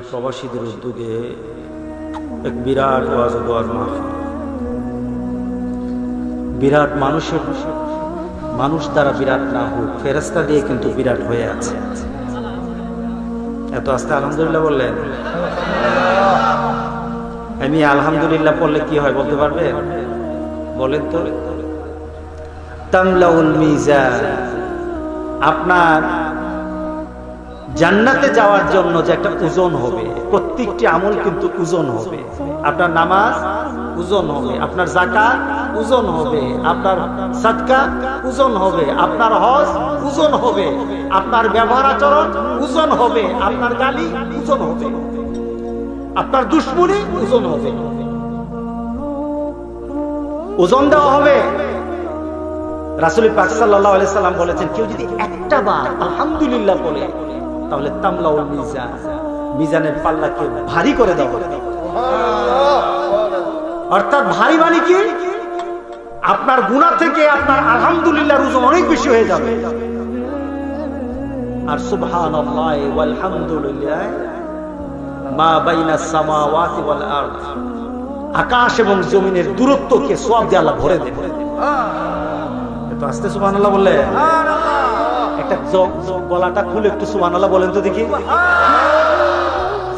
প্রবাসীদের উদ্যোগে এক বিরাট ওয়াজ ও দোয়ার মাহফিল। বিরাট মানুষ দ্বারা বিরাট না হোক, ফেরেশতা দিয়ে কিন্তু বিরাট হয়ে আছে। এত আস্তে আলহামদুলিল্লাহ বললেন? আমি আলহামদুলিল্লাহ বললে কি হয় বলতে পারবেন? বলেন তো। তামলাউল মিজান, আপনার জান্নাতে যাওয়ার জন্য যে একটা ওজন হবে, প্রত্যেকটি আমল কিন্তু ওজন হবে। আপনার নামাজ ওজন হবে, আপনার যাকাত ওজন হবে, আপনার সাদকা ওজন হবে, আপনার হজ ওজন হবে, আপনার ব্যবহার আচরণ ওজন হবে, আপনার গালি ওজন হবে, আপনার দুশ্মনী ওজন হবে, ওজন দেওয়া হবে। রাসূল পাক সাল্লাল্লাহু আলাইহি সাল্লাম বলেছেন, কেউ যদি একটা বার আলহামদুলিল্লাহ বলে তাহলে তামলাউল মিজান, মিজানের পাল্লাকে ভারী করে দেওয়া হবে। অর্থাৎ ভারী মানে কি? আপনার গুনাহ থেকে আপনার আলহামদুলিল্লাহর ওজন অনেক বেশি হয়ে যাবে। আর সুবহানাল্লাহি ওয়াল হামদুলিল্লাহ মা বাইনাস সামাওয়াতি ওয়াল আরদ, আকাশ এবং জমিনের দূরত্বকে সওয়াব দিয়ে আল্লাহ ভরে দেবে। তো আস্তে সুবহানাল্লাহ বললে, একটা গলাটা খুলে একটু সুবহানাল্লাহ বলেন তো দেখি।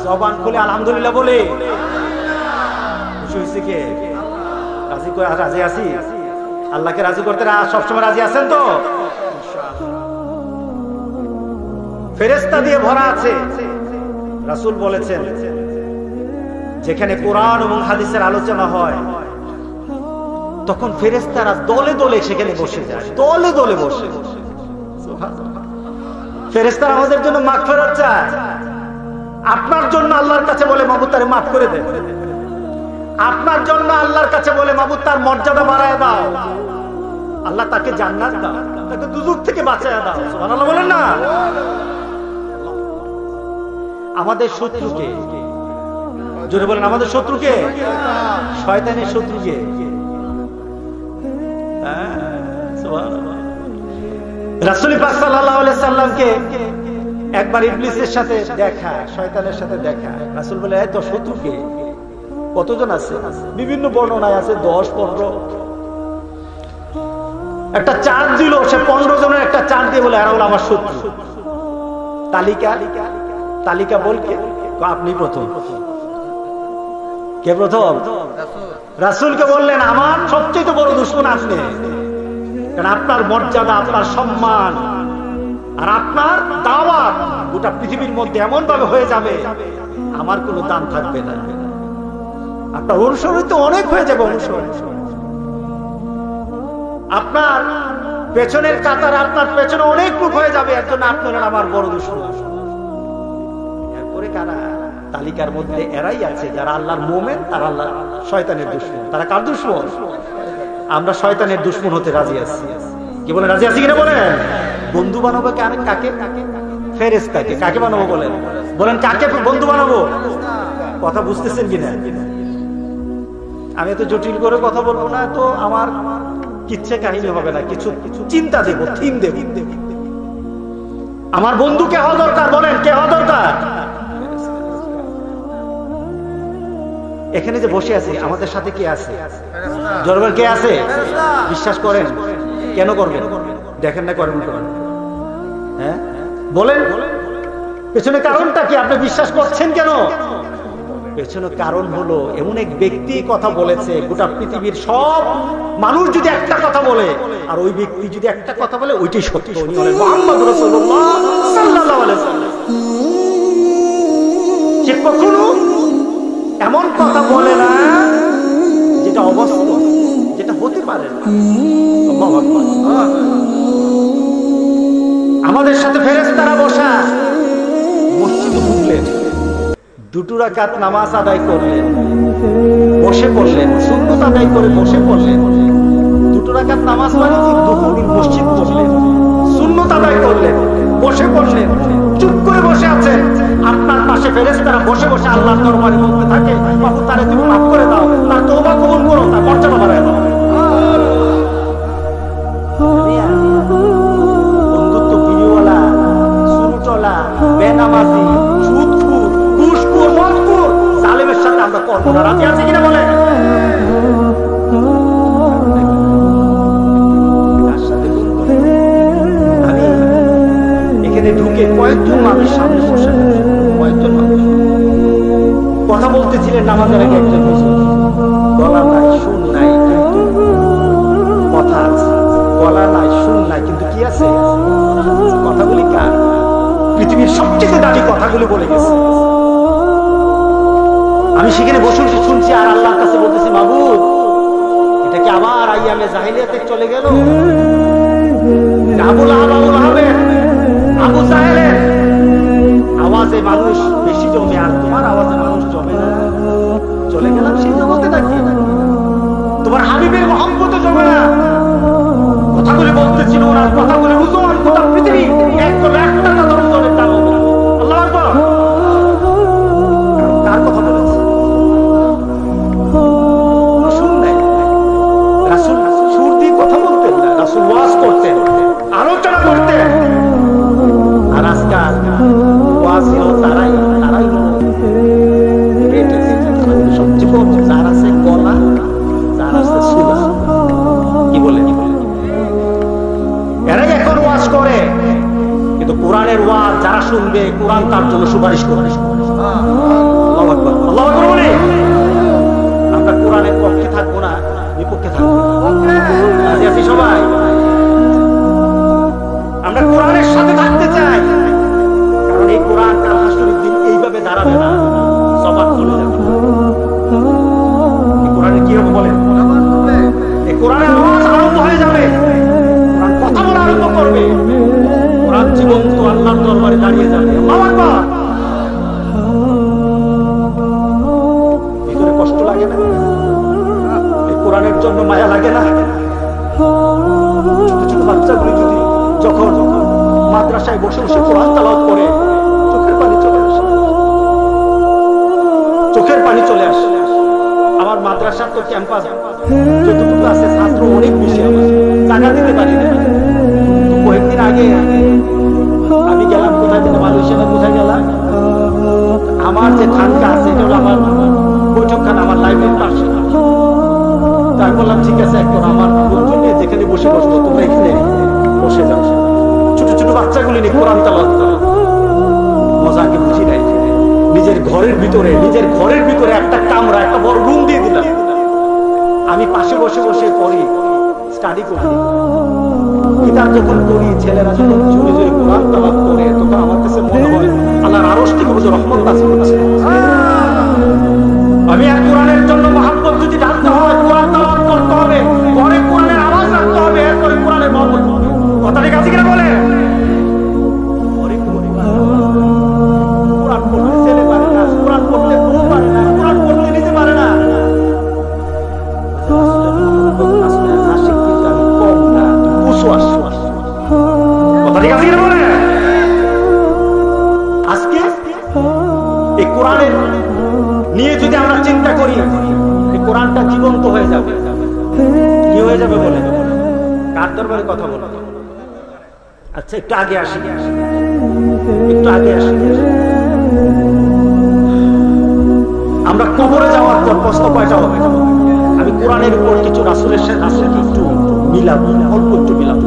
জবান খুলে আলহামদুলিল্লাহ বলে খুশি হয়েছে কে? রাজি আছি? আল্লাহকে রাজি করতে সবসময় রাজি আছেন তো? ফেরেশতা দিয়ে ভরা আছে। রাসূল বলেছেন, যেখানে কোরআন এবং হাদিসের আলোচনা হয় তখন ফেরেশতারা দলে দলে সেখানে বসে যায়, দলে দলে বসে। ফেরেশতারা আমাদের জন্য মাগফিরাত চায়, আপনার জন্য আল্লাহর কাছে বলে মাবুদ তারে মাফ করে দেন, আপনার জন্য আল্লাহর কাছে বলে মাবুদ তার মর্যাদা বাড়ায় দাও, আল্লাহ তাকে জান্নাত দাও, তাকে দুজক থেকে বাঁচায় দাও। সুবহানাল্লাহ বলেন না? আমাদের শত্রুকে জোরে বলেন, আমাদের শত্রুকে, শয়তানের শত্রুকে। রাসূল পাক সাল্লাল্লাহু আলাইহি সাল্লামকে একবার ইবলিসের সাথে দেখা, শয়তানের সাথে দেখা। রাসূল বলে, এই তো শত্রুকে কতজন আছে? বিভিন্ন বর্ণনায় আছে 10-15। একটা চার্ট দিল, সে 15 জনের একটা চার্ট দিয়ে বলে, এরা হলো আমার শত্রু। তালিকা বলকে আপনি প্রথম। কে প্রথম? রাসূলকে বললেন, আমার সবচেয়ে বড় দুশমন আপনি, কারণ আপনার মর্যাদা, আপনার সম্মান আর আপনার দাওয়াত গোটা পৃথিবীর মধ্যে এমন ভাবে হয়ে যাবে আমার কোনো দাম থাকবে না। আপনার অনুসরণ তো অনেক হয়ে যাবে, অনুসরণ। আপনার পেছনের কাতার, আপনার পেছনে অনেক লোক হয়ে যাবে, এর জন্য আপনার আমার বড় দুশমন। এরপরে কারা? তালিকার মধ্যে এরাই আছে যারা আল্লাহর মুমিন, তারা আল্লাহ শয়তানের দুশমন। তারা কার দুশমন? আমরা শয়তানের দুশমন হতে রাজি আছি। কি বলেন, রাজি আছি কিনা বলেন? বন্ধু বানাবো কাকে? ফেরেশতাকে। কাকে বানাবো বলেন? বলেন কাকে বন্ধু বানাবো? কথা বুঝতেছেন কিনা? আমি এত জটিল করে কথা বলবো না, তো আমার কিচ্ছা কাহিনী হবে না, কিছু চিন্তা দেব, থিম দেব। আমার বন্ধু কে হওয়া দরকার? বলেন কে হওয়া দরকার? এখানে যে বসে আছি আমাদের সাথে কে আছে? জরবার কে আছে? বিশ্বাস করেন? কেন করবেন? দেখেন না করেন? হ্যাঁ বলেন, পেছনে কারণটা কি? আপনি বিশ্বাস করছেন কেন? পেছনে কারণ হলো, এমন এক ব্যক্তি কথা বলেছে, গোটা পৃথিবীর সব মানুষ যদি একটা কথা বলে আর ওই ব্যক্তি যদি একটা কথা বলে, ওইটাই সত্য। উনি হলেন মুহাম্মদ রাসূলুল্লাহ সাল্লাল্লাহু আলাইহি ওয়াসাল্লাম। সে কখনো এমন কথা বলে না যেটা অবাস্তব, যেটা হতে পারে না। আমাদের সাথে ফেরেশতারা বসা, মসজিদে ঢুকলেন, 2 রাকাত নামাজ আদায় করলেন, বসে পড়লেন, সুন্নাত আদায় করে বসে পড়লেন। 2 রাকাত নামাজ মানে কি? দুপুরের মসজিদ পড়লেন, সুন্নাত আদায় করলেন, বসে পড়লেন, চুপ করে বসে আছেন। আপনার পাশে ফেরেশতারা বসে বসে আল্লাহর দরবারে বলতে থাকে, বাবু তারে তুমি মাফ করে দাও, তার তওবা কবুল করো, তার মর্যাদা বাড়ায় দাও। বন্ধুত্ব বিড়িওয়ালা, সুরটলা, বেনামাজি, সুদখোর, ঘুষখোর করবো না। রাজি আছে কিনা বলে? আমি এখানে ঢুকে কয়েকজন মানুষ সামনে বসে, কয়েকজন মানুষ কথা বলতেছিলেন নামাজের আগে। একজন হুজুর, গলা নাই সুর নাই কিন্তু কথা আছে, গলা নাই সুর নাই কিন্তু কি আছে? কথাগুলি কার? পৃথিবীর সবচেয়ে দামি কথাগুলি বলে গেছে। আমি সেখানে বসে শুনছি আর আল্লাহর কাছে বলতেছি, মাবুদ এটা কি আবার আইয়ামে জাহিলিয়াতে চলে গেল? আবু লাহাব, আবু জাহেলের আওয়াজে মানুষ বেশি জমে আর তোমার আওয়াজে মানুষ জমে না। চলে গেলাম সেই জগতে নাকি? তোমার হাবিবের মহব্বতে জমে না। কথাগুলি বলতেছিল, ওনার কথাগুলি ওজন গোটা পৃথিবী একদম একটা কথা ওজনের দাম হবে। আল্লাহু আকবার। কার কথা বলেছে? রাসূল নাই। রাসূল সুর দিয়ে কথা বলতেন না, রাসূল ওয়াজ করতেন, আলোচনা করতেন। আর আজকাল ওয়াজ হলো তারাই সবচেয়ে কম, যার আছে গলা, যার আছে সুরা। কি বলে? এরাই এখন ওয়াজ করে, কিন্তু কোরআনের ওয়াজ যারা শুনবে, কোরআন তার জন্য সুপারিশ করবে। আল্লাহু আকবার, আল্লাহু আকবার বলি। আমরা কোরআনের পক্ষে থাকবো না, বিপক্ষে থাকবো। রাজি আছি সবাই? আমরা কোরআনের সাথে থাকতে চাই, কারণ এই কোরআন কাল হাসরের দিন এইভাবে দাঁড়াবে না, সবার চলে যাবে। এই কোরআনে কি হবে বলেন? এই কোরআনের আওয়াজ আরম্ভ হয়ে যাবে, কোরআন কথা বলা আরম্ভ করবে, কোরআন জীবন্ত আল্লাহর দরবারে দাঁড়িয়ে যাবে। আল্লাহু আকবার। ভিতরে কষ্ট লাগে না? এই কোরআনের জন্য মায়া লাগে না? ছোট ছোট বাচ্চাগুলি যদি যখন মাদ্রাসায় বসে বসে কোরআন তেলাওয়াত করে, চোখের পানি চলে আসে, চোখের পানি চলে আসে। আমার মাদ্রাসার তো ক্যাম্পাস যতটুকু আছে ছাত্র অনেক বেশি, জায়গা দিতে পারি না। কয়েকদিন আগে আমি গেলাম কোথায় যেন, মালয়েশিয়া কোথায় গেলাম। আমার যে খানকা আছে এটা হলো আমার বৈঠকখানা, আমার লাইব্রেরির পাশে। তাই বললাম ঠিক আছে, এখন আমার লোকজন নিয়ে যেখানে বসে বসবো তোমরা এখানে বসে যাও। ছোট ছোট বাচ্চাগুলি নিয়ে কোরআন তেলাওয়াত করো। মজা কি বুঝি নাই? নিজের ঘরের ভিতরে একটা কামরা, একটা বড় রুম দিয়ে দিলাম। আমি পাশে বসে বসে পড়ি, স্টাডি করি। কিতাব যখন পড়ি, ছেলেরা যখন জোরে জোরে কোরআন তেলাওয়াত করে, তখন আমার কাছে মনে হয় আল্লাহর আরশ থেকে রহমত নাযিল হচ্ছে। আমি আর কোরআনের জন্য মহব্বত যদি ডালতে হয়, কোরআন তেলাওয়াত করতে হবে, ঘরে কোরআনের আওয়াজ রাখতে হবে, এরপরে কোরআনের মহব্বত হবে। কথা ঠিক আছে কিনা বলে? কোরআন পড়তে ছেলে পারে না, কোরআন পড়তে বউ পারে না, কোরআন পড়তে নিজে পারে না। কথা ঠিক আছে কিনা বলে? আজকে এই কোরআনের নিয়ে যদি আমরা চিন্তা করি, এই কোরআনটা জীবন্ত হয়ে যাবে। কি হয়ে যাবে বলে? কার দরবারে কথা বলো? আচ্ছা একটু আগে আসি, আমরা কবরে যাওয়ার পর প্রশ্ন কয়টা হবে? আমি কোরআনের উপর কিছু রাসূলের সাথে একটু মিলাবো, অল্প একটু মিলাবো।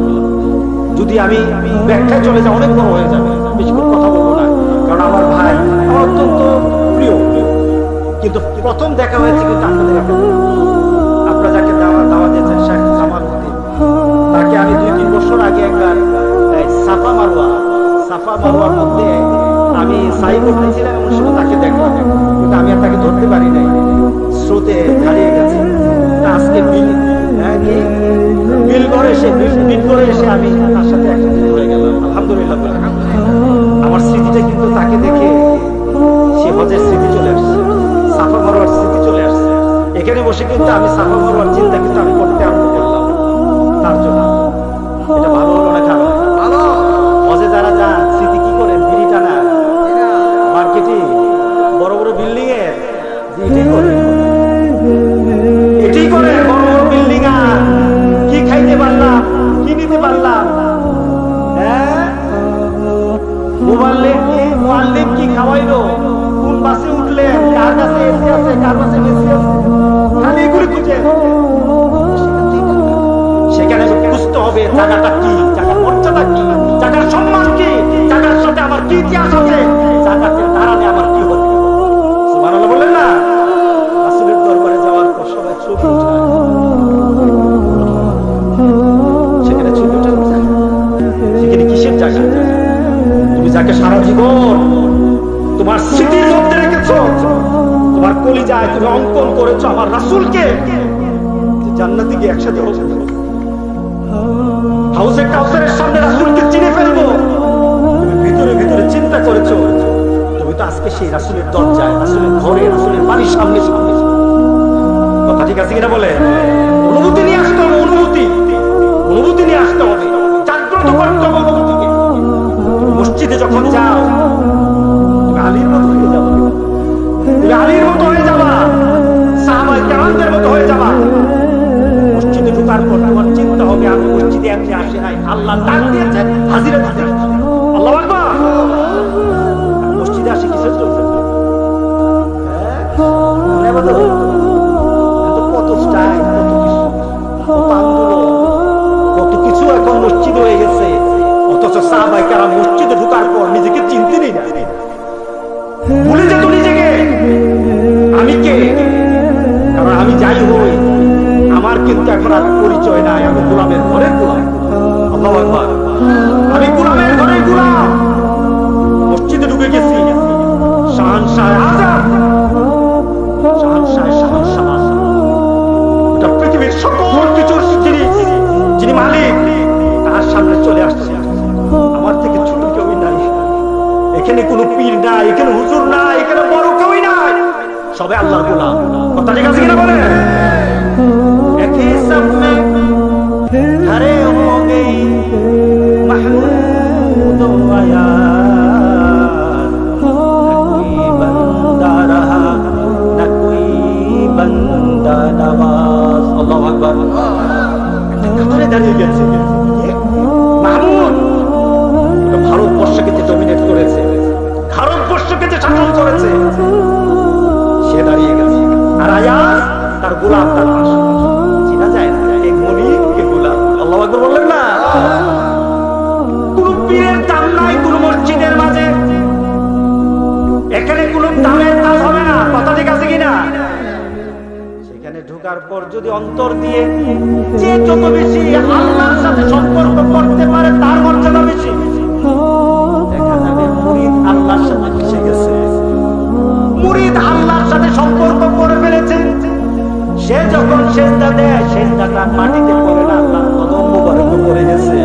যদি আমি ব্যাখ্যায় চলে যাই অনেক বড় হয়ে যাবে, বেশি করে কথা বলবো না, কারণ আমার ভাই আমার অত্যন্ত প্রিয়। কিন্তু প্রথম দেখা হয়েছে কিন্তু আপনাদের, আপনারা যাকে দাওয়াত দিয়েছেন শেখ জামাল উদ্দিন, তাকে আমি 2-3 বছর আগে একবার সাফা মারওয়ার মধ্যে আমি সাই করতেছিলাম, এমন সময় তাকে দেখলাম, কিন্তু আমি আর তাকে ধরতে পারি নাই, স্রোতে হারিয়ে গেছে। আজকে বিল করে এসে আমি তার সাথে একসাথে হয়ে গেলাম। আলহামদুলিল্লাহ। আমার স্মৃতিটা কিন্তু তাকে দেখে সে হজের স্মৃতি চলে আসছে, সাফা মারওয়ার স্মৃতি চলে আসছে। এখানে বসে কিন্তু আমি সাফা মারওয়ার চিন্তা কিন্তু আমি করতে আরম্ভ করলাম তার জন্য। এটা ভালো হলো না খারাপ? ভালো। হজে যারা যান স্মৃতি কি করেন? বিড়ি টানা, মার্কেটিং, বড় বড় বিল্ডিং এর এটাই করে, বড় বড় বিল্ডিং। আর কি খাইতে পারলাম, কি নিতে পারলাম? হ্যাঁ, মোবাইল কি খাওয়াইলো, কোন বাসে উঠলেন, কার কাছে এসি আছে, কার কাছে খালি এগুলি খুঁজে, সেখানে বুঝতে হবে জায়গাটা কি, জায়গার মর্যাদা কি, জায়গার সম্মান কি, জায়গার সাথে আমার কি ইতিহাস আছে, জায়গাতে দাঁড়ালে আমার কি হবে। সুবহানাল্লাহ বললেন না? রাসূলের দরবারে যাওয়ার পর সবাই ছবি উঠায়, সেখানে ছবি উঠায়, সেখানে কিসের জায়গা? তুমি যাকে সারা জীবন তোমার স্মৃতির মধ্যে রেখেছো, তোমার কলিজায় তুমি অঙ্কন করেছো আমার রাসূলকে, জান্নাতে গিয়ে একসাথে হাউসে কাউসারের সামনে রাসূলকে চিনে ফেলবো, তুমি ভিতরে ভিতরে চিন্তা করেছো তুমি তো আজকে সেই রাসূলের দরজায়, রাসূলের ঘরে, রাসূলের বাড়ির সামনে সামনে। কথা ঠিক আছে কিনা বলে? অনুভূতি নিয়ে আসতে হবে, অনুভূতি নিয়ে আসতে হবে, জাগ্রত করতে হবে অনুভূতিকে। মসজিদে যখন যাও তুমি আলীর মতো হয়ে যাবে, তুমি আলীর মতো হয়ে যাবা, সাহাবায়ে কেরামদের মতো হয়ে যাবা। মসজিদে ঢোকার পর তোমার চিন্তা হবে আমি মসজিদে এমনি আসি নাই, আল্লাহ ডাক দিয়েছেন, হাজিরা দিতে আসছি। আল্লাহু আকবার। মসজিদে আসি কিসের জন্য? কত স্টাইল, কত কিছু, কত কিছু এখন মসজিদ হয়ে গেছে, অথচ সাহাবায়ে কেরাম মসজিদে ঢোকার পর নিজেকে চিনতেনই না, ভুলে যেত নিজেকে আমি কে। কারণ আমি যাই হই আমার কিন্তু এখন আর পরিচয় নাই, আমি গোলামের ঘরের গোলাম। আল্লাহু আকবার। আমি গোলামের ঘরের গোলাম। মসজিদে ঢুকে গেছি, শাহনশাহ আযম, শাহনশাহ এটা পৃথিবীর সকল কিছুর যিনি মালিক, তার সামনে চলে আসছে। আমার থেকে ছোট কেউ নাই এখানে, কোনো পীর নাই এখানে, হুজুর নাই এখানে, বড় কেউই নাই, সবাই আল্লাহর গোলাম। কথা ঠিক আছে কিনা বলে? একই সামনে खड़े हो गई महमूद यार, कोई बंदा रहा न कोई बंदा नवाज। अल्लाहु আকবার। কাতারে দাঁড়িয়ে গেছে মাহমুদ, ভারতবর্ষকে যে ডমিনেট করেছে, ভারতবর্ষকে যে শাসন করেছে, সে দাঁড়িয়ে গেছে। আর আয়াজ তার গোলাম, তার পাশে চিনা যায় না, এক মলিক এক গোলাম। আল্লাহু আকবার বললেন না? কোন পীরের দাম নাই কোন মসজিদের মাঝে, এখানে কোন দামের কাজ হবে না। কথা ঠিক আছে কিনা? সেখানে ঢোকার পর যদি অন্তর দিয়ে যে যত বেশি আল্লাহর সাথে সম্পর্ক করতে পারে তার মর্যাদা বেশি। দেখা যাবে মুরিদ আল্লাহর সাথে মিশে গেছে, মুরিদ আল্লাহর সাথে সম্পর্ক করে ফেলেছে। সে যখন সেজদা দেয়, সেজদাটা মাটিতে পড়ে না, আল্লাহর কদম মোবারকে পড়ে গেছে।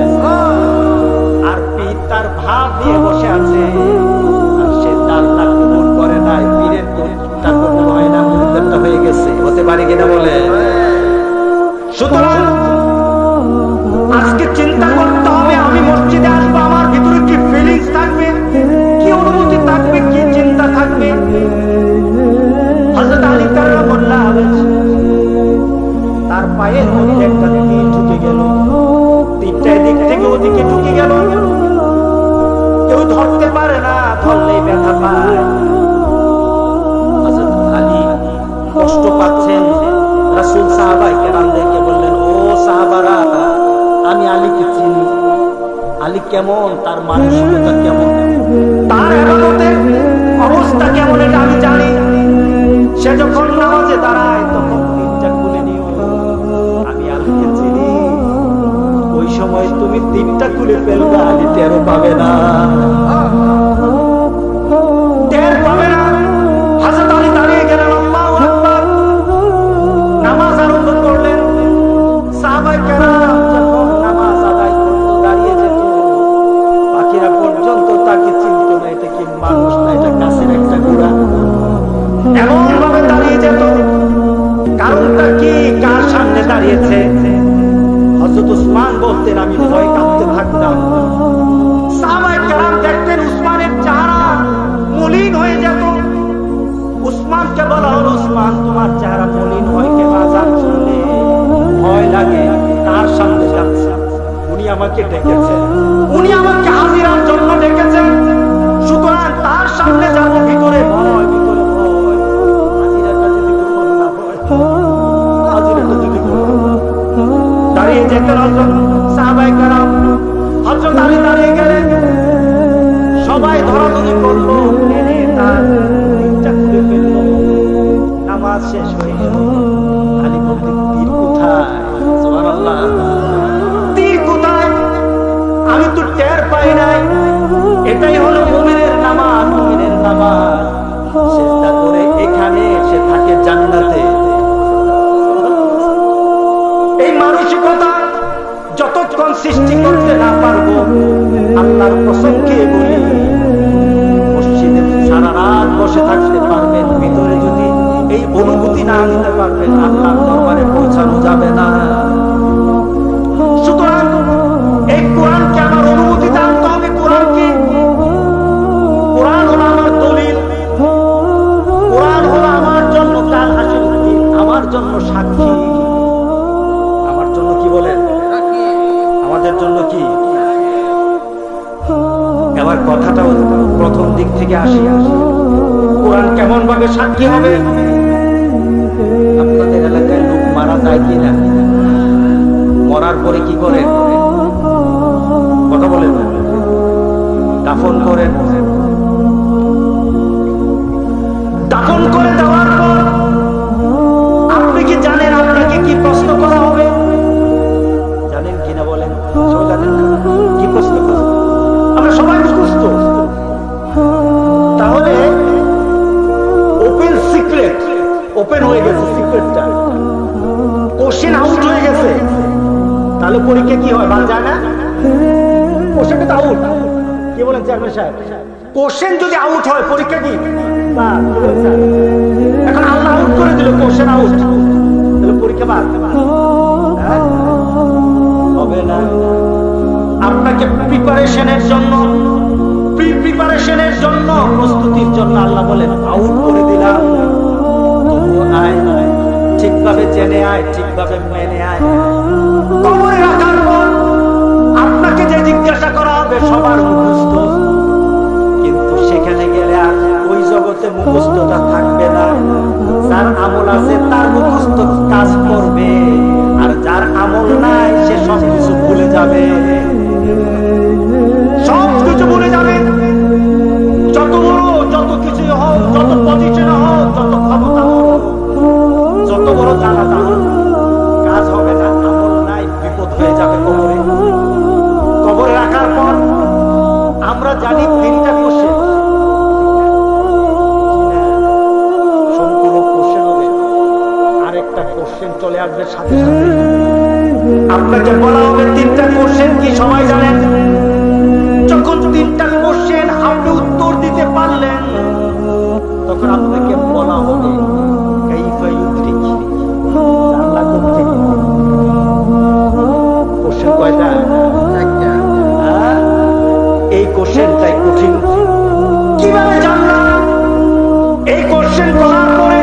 আর পীর তার ভাব দিয়ে বসে আছে, আর সেজদা আল্লাহ কবুল করে নাই। পীরের কোনটা কবুল হয় না, মুরিদেরটা হয়ে গেছে। হতে পারে কিনা বলে? সুতরাং আজকে চিন্তা করতে হবে আমি মসজিদে আসবো, আমার ভিতরে কি ফিলিংস থাকবে, কি অনুভূতি থাকবে, কি চিন্তা থাকবে। হযরত আলী কারামাল্লাহ তার পায়ের মধ্যে একটা তীর ঢুকে গেল, তীরটা এদিক থেকে ওদিকে ঢুকে গেল, কেউ ধরতে পারে না, ধরলেই ব্যথা পায়। হযরত আলী কষ্ট পাচ্ছেন। রাসূল সাহাবায়ে কেরামদেরকে বললেন, ও সাহাবারা, আমি আলীকে চিনি, আলী কেমন, তার মানসিকতা কেমন, তার ইবাদতের অবস্থা কেমন এটা আমি জানি। সে যখন নামাজে দাঁড়ায় তখন তিনটা খুলে নিও, আমি আলীকে চিনি। ওই সময় তুমি তিনটা খুলে ফেলবে, আলী টেরও পাবে না, টের পাবে না। হযরত আলী দাঁড়িয়ে গেলেন, আল্লাহু আকবার, নামাজ আরম্ভ করলেন। সাহাবায়ে কেরাম যখন নামাজ আদায় করতে দাঁড়িয়ে যেত, বাকিরা পর্যন্ত তাকে চিনত না, এটা কি মানুষ না, এটা গাছের একটা গোড়া, এমন ভাবে দাঁড়িয়ে যেত। কারণটা কি, কার সামনে দাঁড়িয়েছে? হযরত উসমান বলতেন, আমি ভয় কাঁপতে থাকতাম। সাহাবায়ে কেরাম দেখতেন উসমানের চেহারা মলিন হয়ে যেত। উসমানকে বলা হলো, উসমান তোমার চেহারা মলিন হয় কেন? আযান শুনলে ভয় লাগে। কার সামনে যাচ্ছে? উনি আমাকে ডেকেছেন, উনি আমাকে হাজিরার জন্য ডেকেছেন, সুতরাং তার সামনে যাব। ভিতরে ভয়, ভিতরে ভয়, হাজিরাটা যদি গ্রহণ না যেতেন হযরত সাহাবায়ে কেরাম। হযরত আলী দাঁড়িয়ে গেলেন, সবাই ধরাধরি করলো, টেনে তার দিকটা খুলে ফেললো। নামাজ শেষ হয়ে গেল। আলী বললেন, তীর কোথায়? সুবহানাল্লাহ, তীর কোথায়? আমি তো টের পাই নাই। এটাই হলো মুমিনের নামাজ, মুমিনের নামাজ। সিজদা করে এখানে সে থাকে জান্নাতে। এই মানসিকতা যতক্ষণ সৃষ্টি করতে না পারবো, আল্লাহর কসম খেয়ে বলি, মসজিদে সারা রাত বসে থাকতে পারবেন, ভিতরে যদি এই অনুভূতি না আনতে পারবেন, আল্লাহর দরবারে পৌঁছানো যাবে না। সুতরাং এই কোরআনকে আমার অনুভূতিতে আনতে হবে। কোরআনকে, কোরআন হলো আমার দলিল, কোরআন হলো আমার জন্য কাল হাসির দিন, আমার জন্য সাক্ষী। আমার জন্য কি বলেন? আমাদের জন্য কি? এবার কথাটা প্রথম দিক থেকে আসি। কোরআন কেমন ভাবে সাক্ষী হবে? আপনাদের এলাকায় লোক মারা যায় কিনা? মরার পরে কি করেন? কথা বলেন। দাফন করেন। দাফন করে দেওয়ার পর আপনি কি জানেন আপনাকে কি প্রশ্ন করা হবে? জানেন কিনা বলেন? সবাই জানেন না? কি প্রশ্ন করা? আমরা সবাই মুখস্থ। তাহলে ওপেন সিক্রেট, ওপেন হয়ে গেছে সিক্রেটটা, কোশ্চেন আউট হয়ে গেছে। তাহলে পরীক্ষা কি হয়? বাল যায় না? কোশ্চেনটা তো আউট। কি বলেন চেয়ারম্যান সাহেব? কোশ্চেন যদি আউট হয় পরীক্ষা কি? এখন আল্লাহ আউট করে দিল, কোশ্চেন আউট, তাহলে পরীক্ষা বাদ হবে না। আপনাকে প্রিপারেশনের জন্য, প্রিপারেশনের জন্য, প্রস্তুতির জন্য আল্লাহ বলেন আউট করে দিলাম, আয় ঠিকভাবে জেনে আয়, ঠিকভাবে মেনে আয়। কবরে রাখার পর আপনাকে যে জিজ্ঞাসা করা হবে সবার মুখস্থ, কিন্তু সেখানে গেলে আর ওই জগতে মুখস্থটা থাকবে না। যার আমল আছে তার মুখস্থ কাজ করবে, আর যার আমল নাই সে সবকিছু ভুলে যাবে, সবকিছু ভুলে যাবে। যত বড়, যত কিছু হোক, যত পজিশনে হোক, যত ক্ষমতা হোক, যত বড় জানাজা হোক, কাজ হবে না। আমল নাই, বিপদ হয়ে যাবে কবরে। কবরে রাখার পর আমরা জানি তিনটা কোশ্চেন, সম্পূর্ণ কোশ্চেন হবে, আরেকটা কোশ্চেন চলে আসবে সাথে সাথে। আপনাকে বলা হবে তিনটা কোশ্চেন কি সবাই জানেন? যখন তিনটা কোশ্চেন আপনি উত্তর দিতে পারলেন, তখন আপনাকে বলা হবে কাইফা ইউদ্রিক, আল্লাহ কোত্থেকে। কোশ্চেন কয়টা? একটা। এই কোশ্চেনটাই কঠিন। কিভাবে জানলাম? এই কোশ্চেন করার পরে,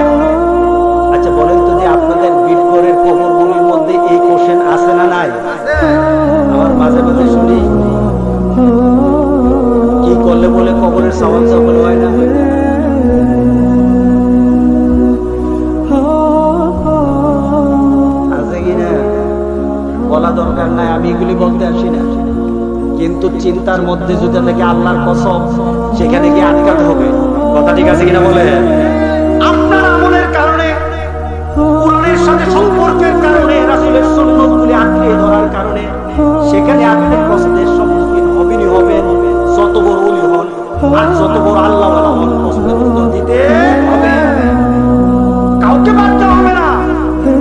আচ্ছা বলেন তো যে আপনাদের বীরগড়ের কবরগুলির মধ্যে এই কোশ্চেন আছে না নাই? আমার মাঝে মাঝে শুনি কি করলে বলে কবরের সওয়াল সফল হয় না। আছে কিনা? বলা দরকার নাই, আমি এগুলি বলতে আসি না। কিন্তু চিন্তার মধ্যে যদি নাকি আল্লাহর কসম, সেখানে গিয়ে আটকাতে হবে। কথা ঠিক আছে কিনা বলে? আপনার আমলের কারণে, কোরআনের সাথে সম্পর্কের কারণে, রাসূলের সুন্নাতগুলি আঁকড়ে ধরার কারণে সেখানে আপনি প্রশ্নের সম্মুখীন হবেনই হবেন। যত বড় ওলি হন আর যত বড় আল্লাহওয়ালা হন, প্রশ্নের উত্তর দিতে হবে। কাউকে বাদ দেওয়া হবে না,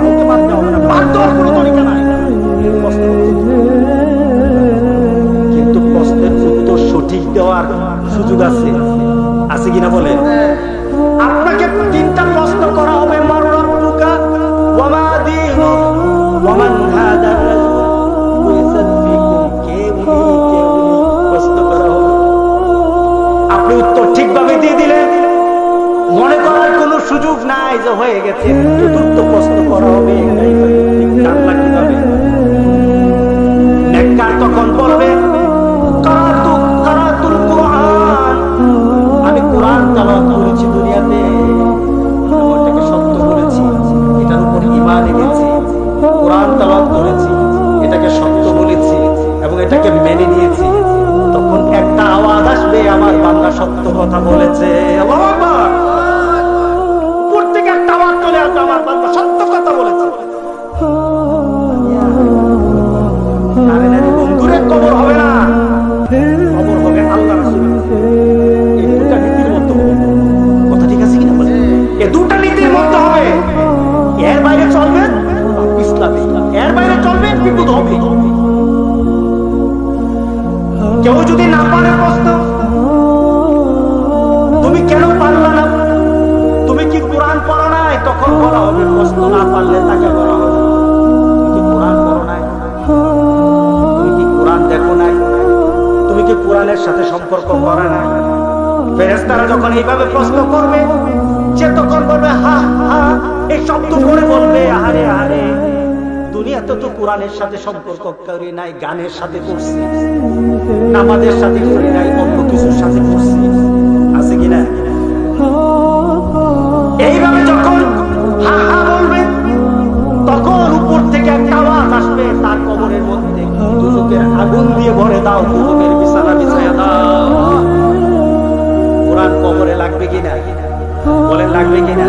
কাউকে বাদ দেওয়া হবে না, বাদ দেওয়ার কোনো তরিকা নাই। কিন্তু প্রশ্নের উত্তর সঠিক দেওয়ার সুযোগ আছে, আছে কিনা বলে? আপনাকে তিনটা প্রশ্ন করা হবে, মান রাব্বুকা ওয়া মা দীনুক ওয়া মান হাদা রাসূল, কে উনি প্রশ্ন করা হবে। আপনি উত্তর ঠিকভাবে দিয়ে দিলেন, মনে করার কোনো সুযোগ নাই যে হয়ে গেছে। চতুর্থ প্রশ্ন করা হবে, আল্লাহ কিভাবে? নেককার তখন বলবে কারাতুল কুরআন, আমি কোরআন তেলাওয়াত করেছি দুনিয়াতে, ওটাকে সত্য বলেছি, এটার উপর ঈমান এনেছি, কোরআন তেলাওয়াত করেছি, এটাকে কথা বলেছে। আল্লাহু আকবার। উপর থেকে একটা আওয়াজ চলে আসবে, আমার বান্দা সত্য কথা বলেছে। বন্ধুরে কবর হবে না, কবর হবে আল্লাহ রাসূল। এই দুটা নীতির মধ্যে হবে। কথা ঠিক আছে কিনা বলে? এই দুটা নীতির মধ্যে হবে। এর বাইরে চলবেন ইসলাম, এর বাইরে চলবেন বিপদ হবে। কেউ যদি না পারে প্রশ্ন, তুমি কেন পারলা না? তুমি কি কোরআন পড়ো নাই? তখন বলা হবে প্রশ্ন না পারলে তাকে বলা হবে তুমি কি কোরআন পড়ো নাই, তুমি কি কোরআন দেখো নাই, তুমি কি কোরআনের সাথে সম্পর্ক করো নাই। ফেরেশতারা যখন এইভাবে প্রশ্ন করবে, সে তখন বলবে হা হা, এই শব্দ করে বলবে আহারে আহারে, দুনিয়াতে তো কোরআনের সাথে সম্পর্ক করি নাই, গানের সাথে করছি, নামাজের সাথে করি নাই, অন্য কিছুর সাথে করছি, আছে কিনা? এইভাবে যখন হা হা বলবে, তখন উপর থেকে একটা আওয়াজ আসবে, তার কবরের মধ্যে দুজকের আগুন দিয়ে ভরে দাও, দুজকের বিছানা বিছায়া দাও। কোরআন কবরে লাগবে কিনা বলেন? লাগবে কিনা?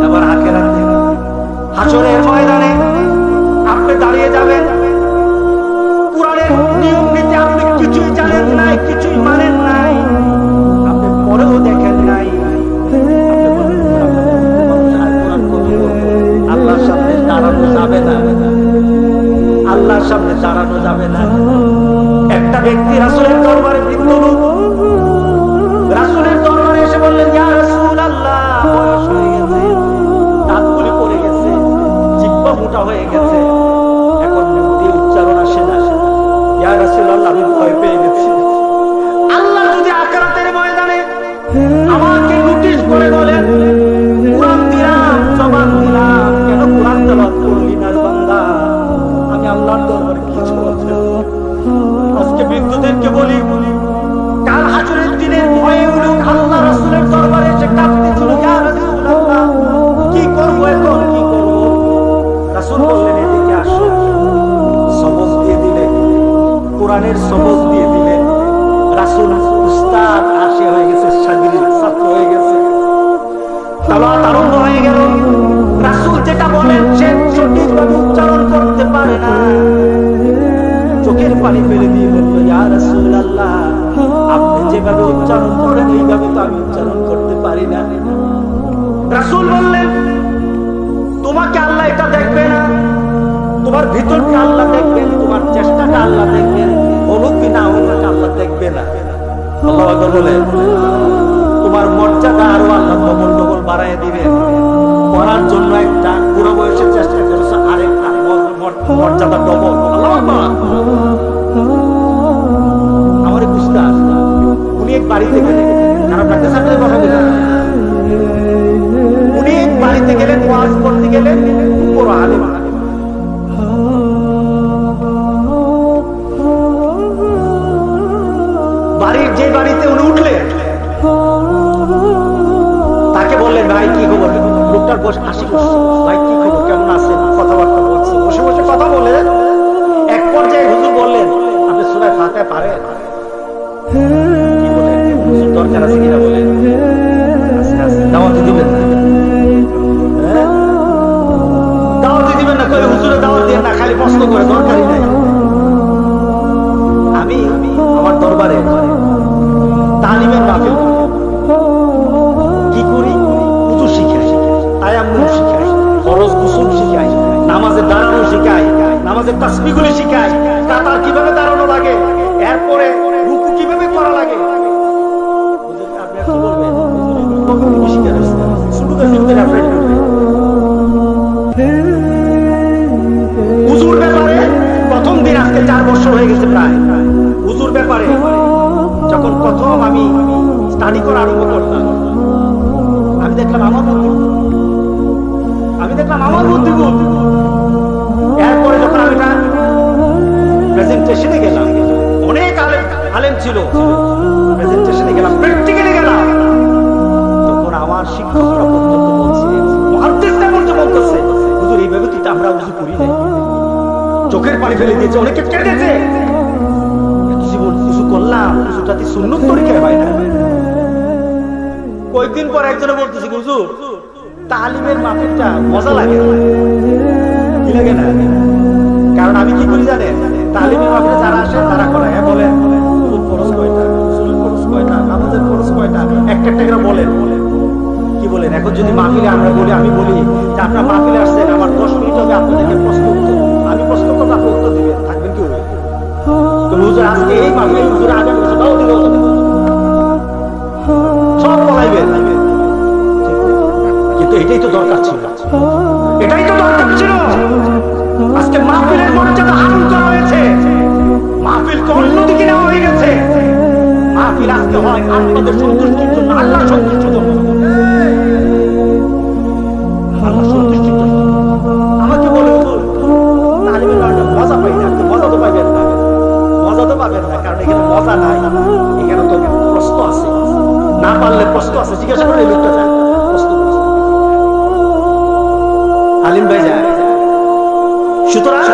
এবার আখিরাতে হাসরের ময়দানে আপনি দাঁড়িয়ে যাবেন, কোরআনের নিয়ম নীতি আপনি কিছুই জানেন নাই, কিছুই মানেন নাই, আপনি পরেও দেখেন নাই, আল্লাহর সামনে দাঁড়ানো যাবে না, আল্লাহর সামনে দাঁড়ানো যাবে না। একটা ব্যক্তি রাসূলের দরবারে বৃদ্ধ লোক, রাসূলের দরবারে এসে বললেন ইয়া রাসূলুল্লাহ, বয়স হয়ে গেছে, দাঁতগুলি পড়ে গেছে, জিহ্বা মোটা হয়ে গেছে, এখন মুখে উচ্চারণ আসে না। ইয়া রাসূলুল্লাহ, আমি ভয় পেয়ে গেছি। আল্লাহ যদি আখিরাতের ময়দানে আমাকে নোটিশ করে বলেন কোরআন দিলাম, জবান দিলাম, কেন কোরআন তেলাওয়াত করলি না বান্দা, আমি আল্লাহর দরবারে কি জবাব দেব? আজকে বৃদ্ধদেরকে বলি, কাল হাসরের দিনে ভয়ে উলুক আল্লাহ রাসূলের দরবারে এসে কাঁদতেছিল, ইয়া রাসূলুল্লাহ, কি করব এখন, কি করব? রাসূল বললেন এদিকে আসো, সবক দিয়ে দিলেন, কোরআনের সবক দিয়ে দিলেন। রাসূল উস্তাদ আসে হয়ে গেছে, শাগির্দ ছাত্র হয়ে গেছে, তেলাওয়াত আরম্ভ হয়ে গেল। রাসূল যেটা বলেন সে সঠিকভাবে উচ্চারণ করতে পারে না, চোখের পানি ফেলে দিয়ে বলল ইয়া রাসূলুল্লাহ, আপনি যেভাবে উচ্চারণ করেন এইভাবে তো আমি উচ্চারণ করতে পারি না। রাসূল বললেন তোমাকে আল্লাহ এটা দেখবে না, তোমার ভিতরটা আল্লাহ দেখবেন, তোমার চেষ্টাটা আল্লাহ দেখবেন, হলো কি না হলো আল্লাহ দেখবে না। আল্লাহু আকবার বলেন। তোমার মর্যাদা আরো আল্লাহ ডবল ডবল বাড়ায় দিবেন। পড়ার জন্য একটা পুরো বয়সের চেষ্টা করছে, আরেকটা মর্যাদা ডবল। আল্লাহু আকবার। আমার এক উস্তাদ, উনি এক বাড়িতে গেলেন, খারাপ লাগতে সাথে কথা বলেন, উনি এক বাড়িতে গেলেন, ওয়াজ করতে গেলেন, বড় আলেম, বাড়ির যে বাড়িতে উনি উঠলেন, তাকে বললেন ভাই কি খবর? লোকটার বয়স 80 বছর, ভাই কি খবর, কেমন আছেন? কথাবার্তা বলছে, বসে বসে কথা বলে এক পর্যায়ে হুজুর বললেন আপনি সূরা ফাতিহা পারেন? কি বলেন? হুজুর দরকার আছে কিনা বলেন? দাওয়াত দিবেন না, দাওয়াত দিবেন না, কই হুজুরে দাওয়াত দেন না, খালি প্রশ্ন করে, দরকারই নাই। আমি আমার দরবারে তালিমের মাহফিল কি করি, উযু শিখাই, তায়াম্মুম শিখাই, ফরজ গোসল শিখাই, নামাজে দাঁড়ানো শিখাই, নামাজের তাসবিহগুলি শিখাই, কাতার কিভাবে দাঁড়ানো লাগে, এরপরে রুকু কিভাবে করা লাগে। আপনি কি বলবেন? শিখাই শুরুতে শুরুতে উযুর ব্যাপারে প্রথম দিন, আজকে 4 বছর হয়ে গেছে প্রায়, উযুর ব্যাপারে যখন প্রথম আমি স্টাডি করা আরম্ভ করলাম, আমি দেখলাম আমার বুদ্ধিগুণ। এরপরে যখন আমি প্রেজেন্টেশনে গেলাম, অনেক আলেম ছিল, প্রেজেন্টেশনে গেলাম, প্র্যাকটিক্যালে গেলাম, তখন আমার শিক্ষকরা পর্যন্ত বলছে, মুহাদ্দিসরা পর্যন্ত বলতেছে হুজুর এইভাবে তো আমরা উযু করি না, চোখের পানি ফেলে দিয়েছে, অনেকে কেঁদেছে, জীবন কিছু করলাম না, হুজুরটাতে সুন্নত তরিকায় হয় না। কয়েকদিন পর একজনে বলতেছি, হুজুর তালিমের মাহফিলটা মজা লাগে, কি লাগে না? কারণ আমি কি করি জানেন, তালিমের মাহফিলে যারা আসে তারা করে বলেন হুজুর ফরজ কয়টা, রাসূলের ফরজ কয়টা, নামাজের ফরজ কয়টা, একটা একটা করে বলেন। কি বলেন? এখন যদি মাহফিলে আমরা বলি, আমি বলি যে আপনার মাহফিলে আসছেন, আমার 10 মিনিট হবে আপনাদেরকে প্রশ্ন উত্তর, আমি প্রশ্ন করবো, আপনি উত্তর দিবেন, থাকবেন কি? তো হুজুর আজকে এই মাহফিলে হুজুর আগামী বছর দাও দিল, সব বলাইবেন। কিন্তু এটাই তো দরকার ছিল, এটাই তো দরকার ছিল। আজকে মাহফিলের মর্যাদা হারাম করা হয়েছে, মাহফিল তো অন্যদিকে নেওয়া হয়ে গেছে। মাহফিল আজকে হয় আপনাদের সন্তুষ্টির জন্য, আল্লাহ সন্তুষ্টির জন্য, আল্লাহ সন্তুষ্টির জন্য। আমাকে বলে তালিমের মজা পাই না, মজা তো পাইবেন না, মজা তো পাবেন না, কারণ এখানে মজা নাই, এখানে তো প্রশ্ন আছে, না পারলে প্রশ্ন আছে, জিজ্ঞাসা করে এই লোকটা যায় প্রশ্ন। আলিম ভাই যায়, সুতরাং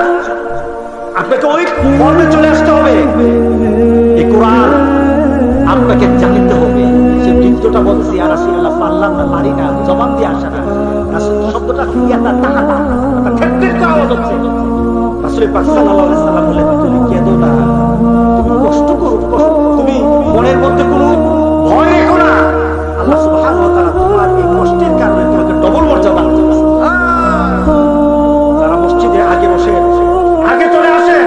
আপনাকে ওই ফর্মে চলে আসতে হবে। এই কোরআন আপনাকে জানতে হবে। সে বৃদ্ধটা বলছি, আর রাসূলুল্লাহ পারলাম না, পারি না, জবাব দিয়ে আসে না। শব্দটা আওয়াজ হচ্ছে। রাসূল পাক সাল্লাল্লাহু আলাইহি সাল্লাম বলেন, তুমি কেঁদো না, তুমি কষ্ট করো, তুমি মনের মধ্যে কোনো ভয় রেখো না। আল্লাহ সুবহানাহু ওয়া তাআলা তোমার এই কষ্টের কারণে তোমাকে ডবল মর্যাদা দিবেন। যারা মসজিদে আগে বসে, আগে চলে আসেন।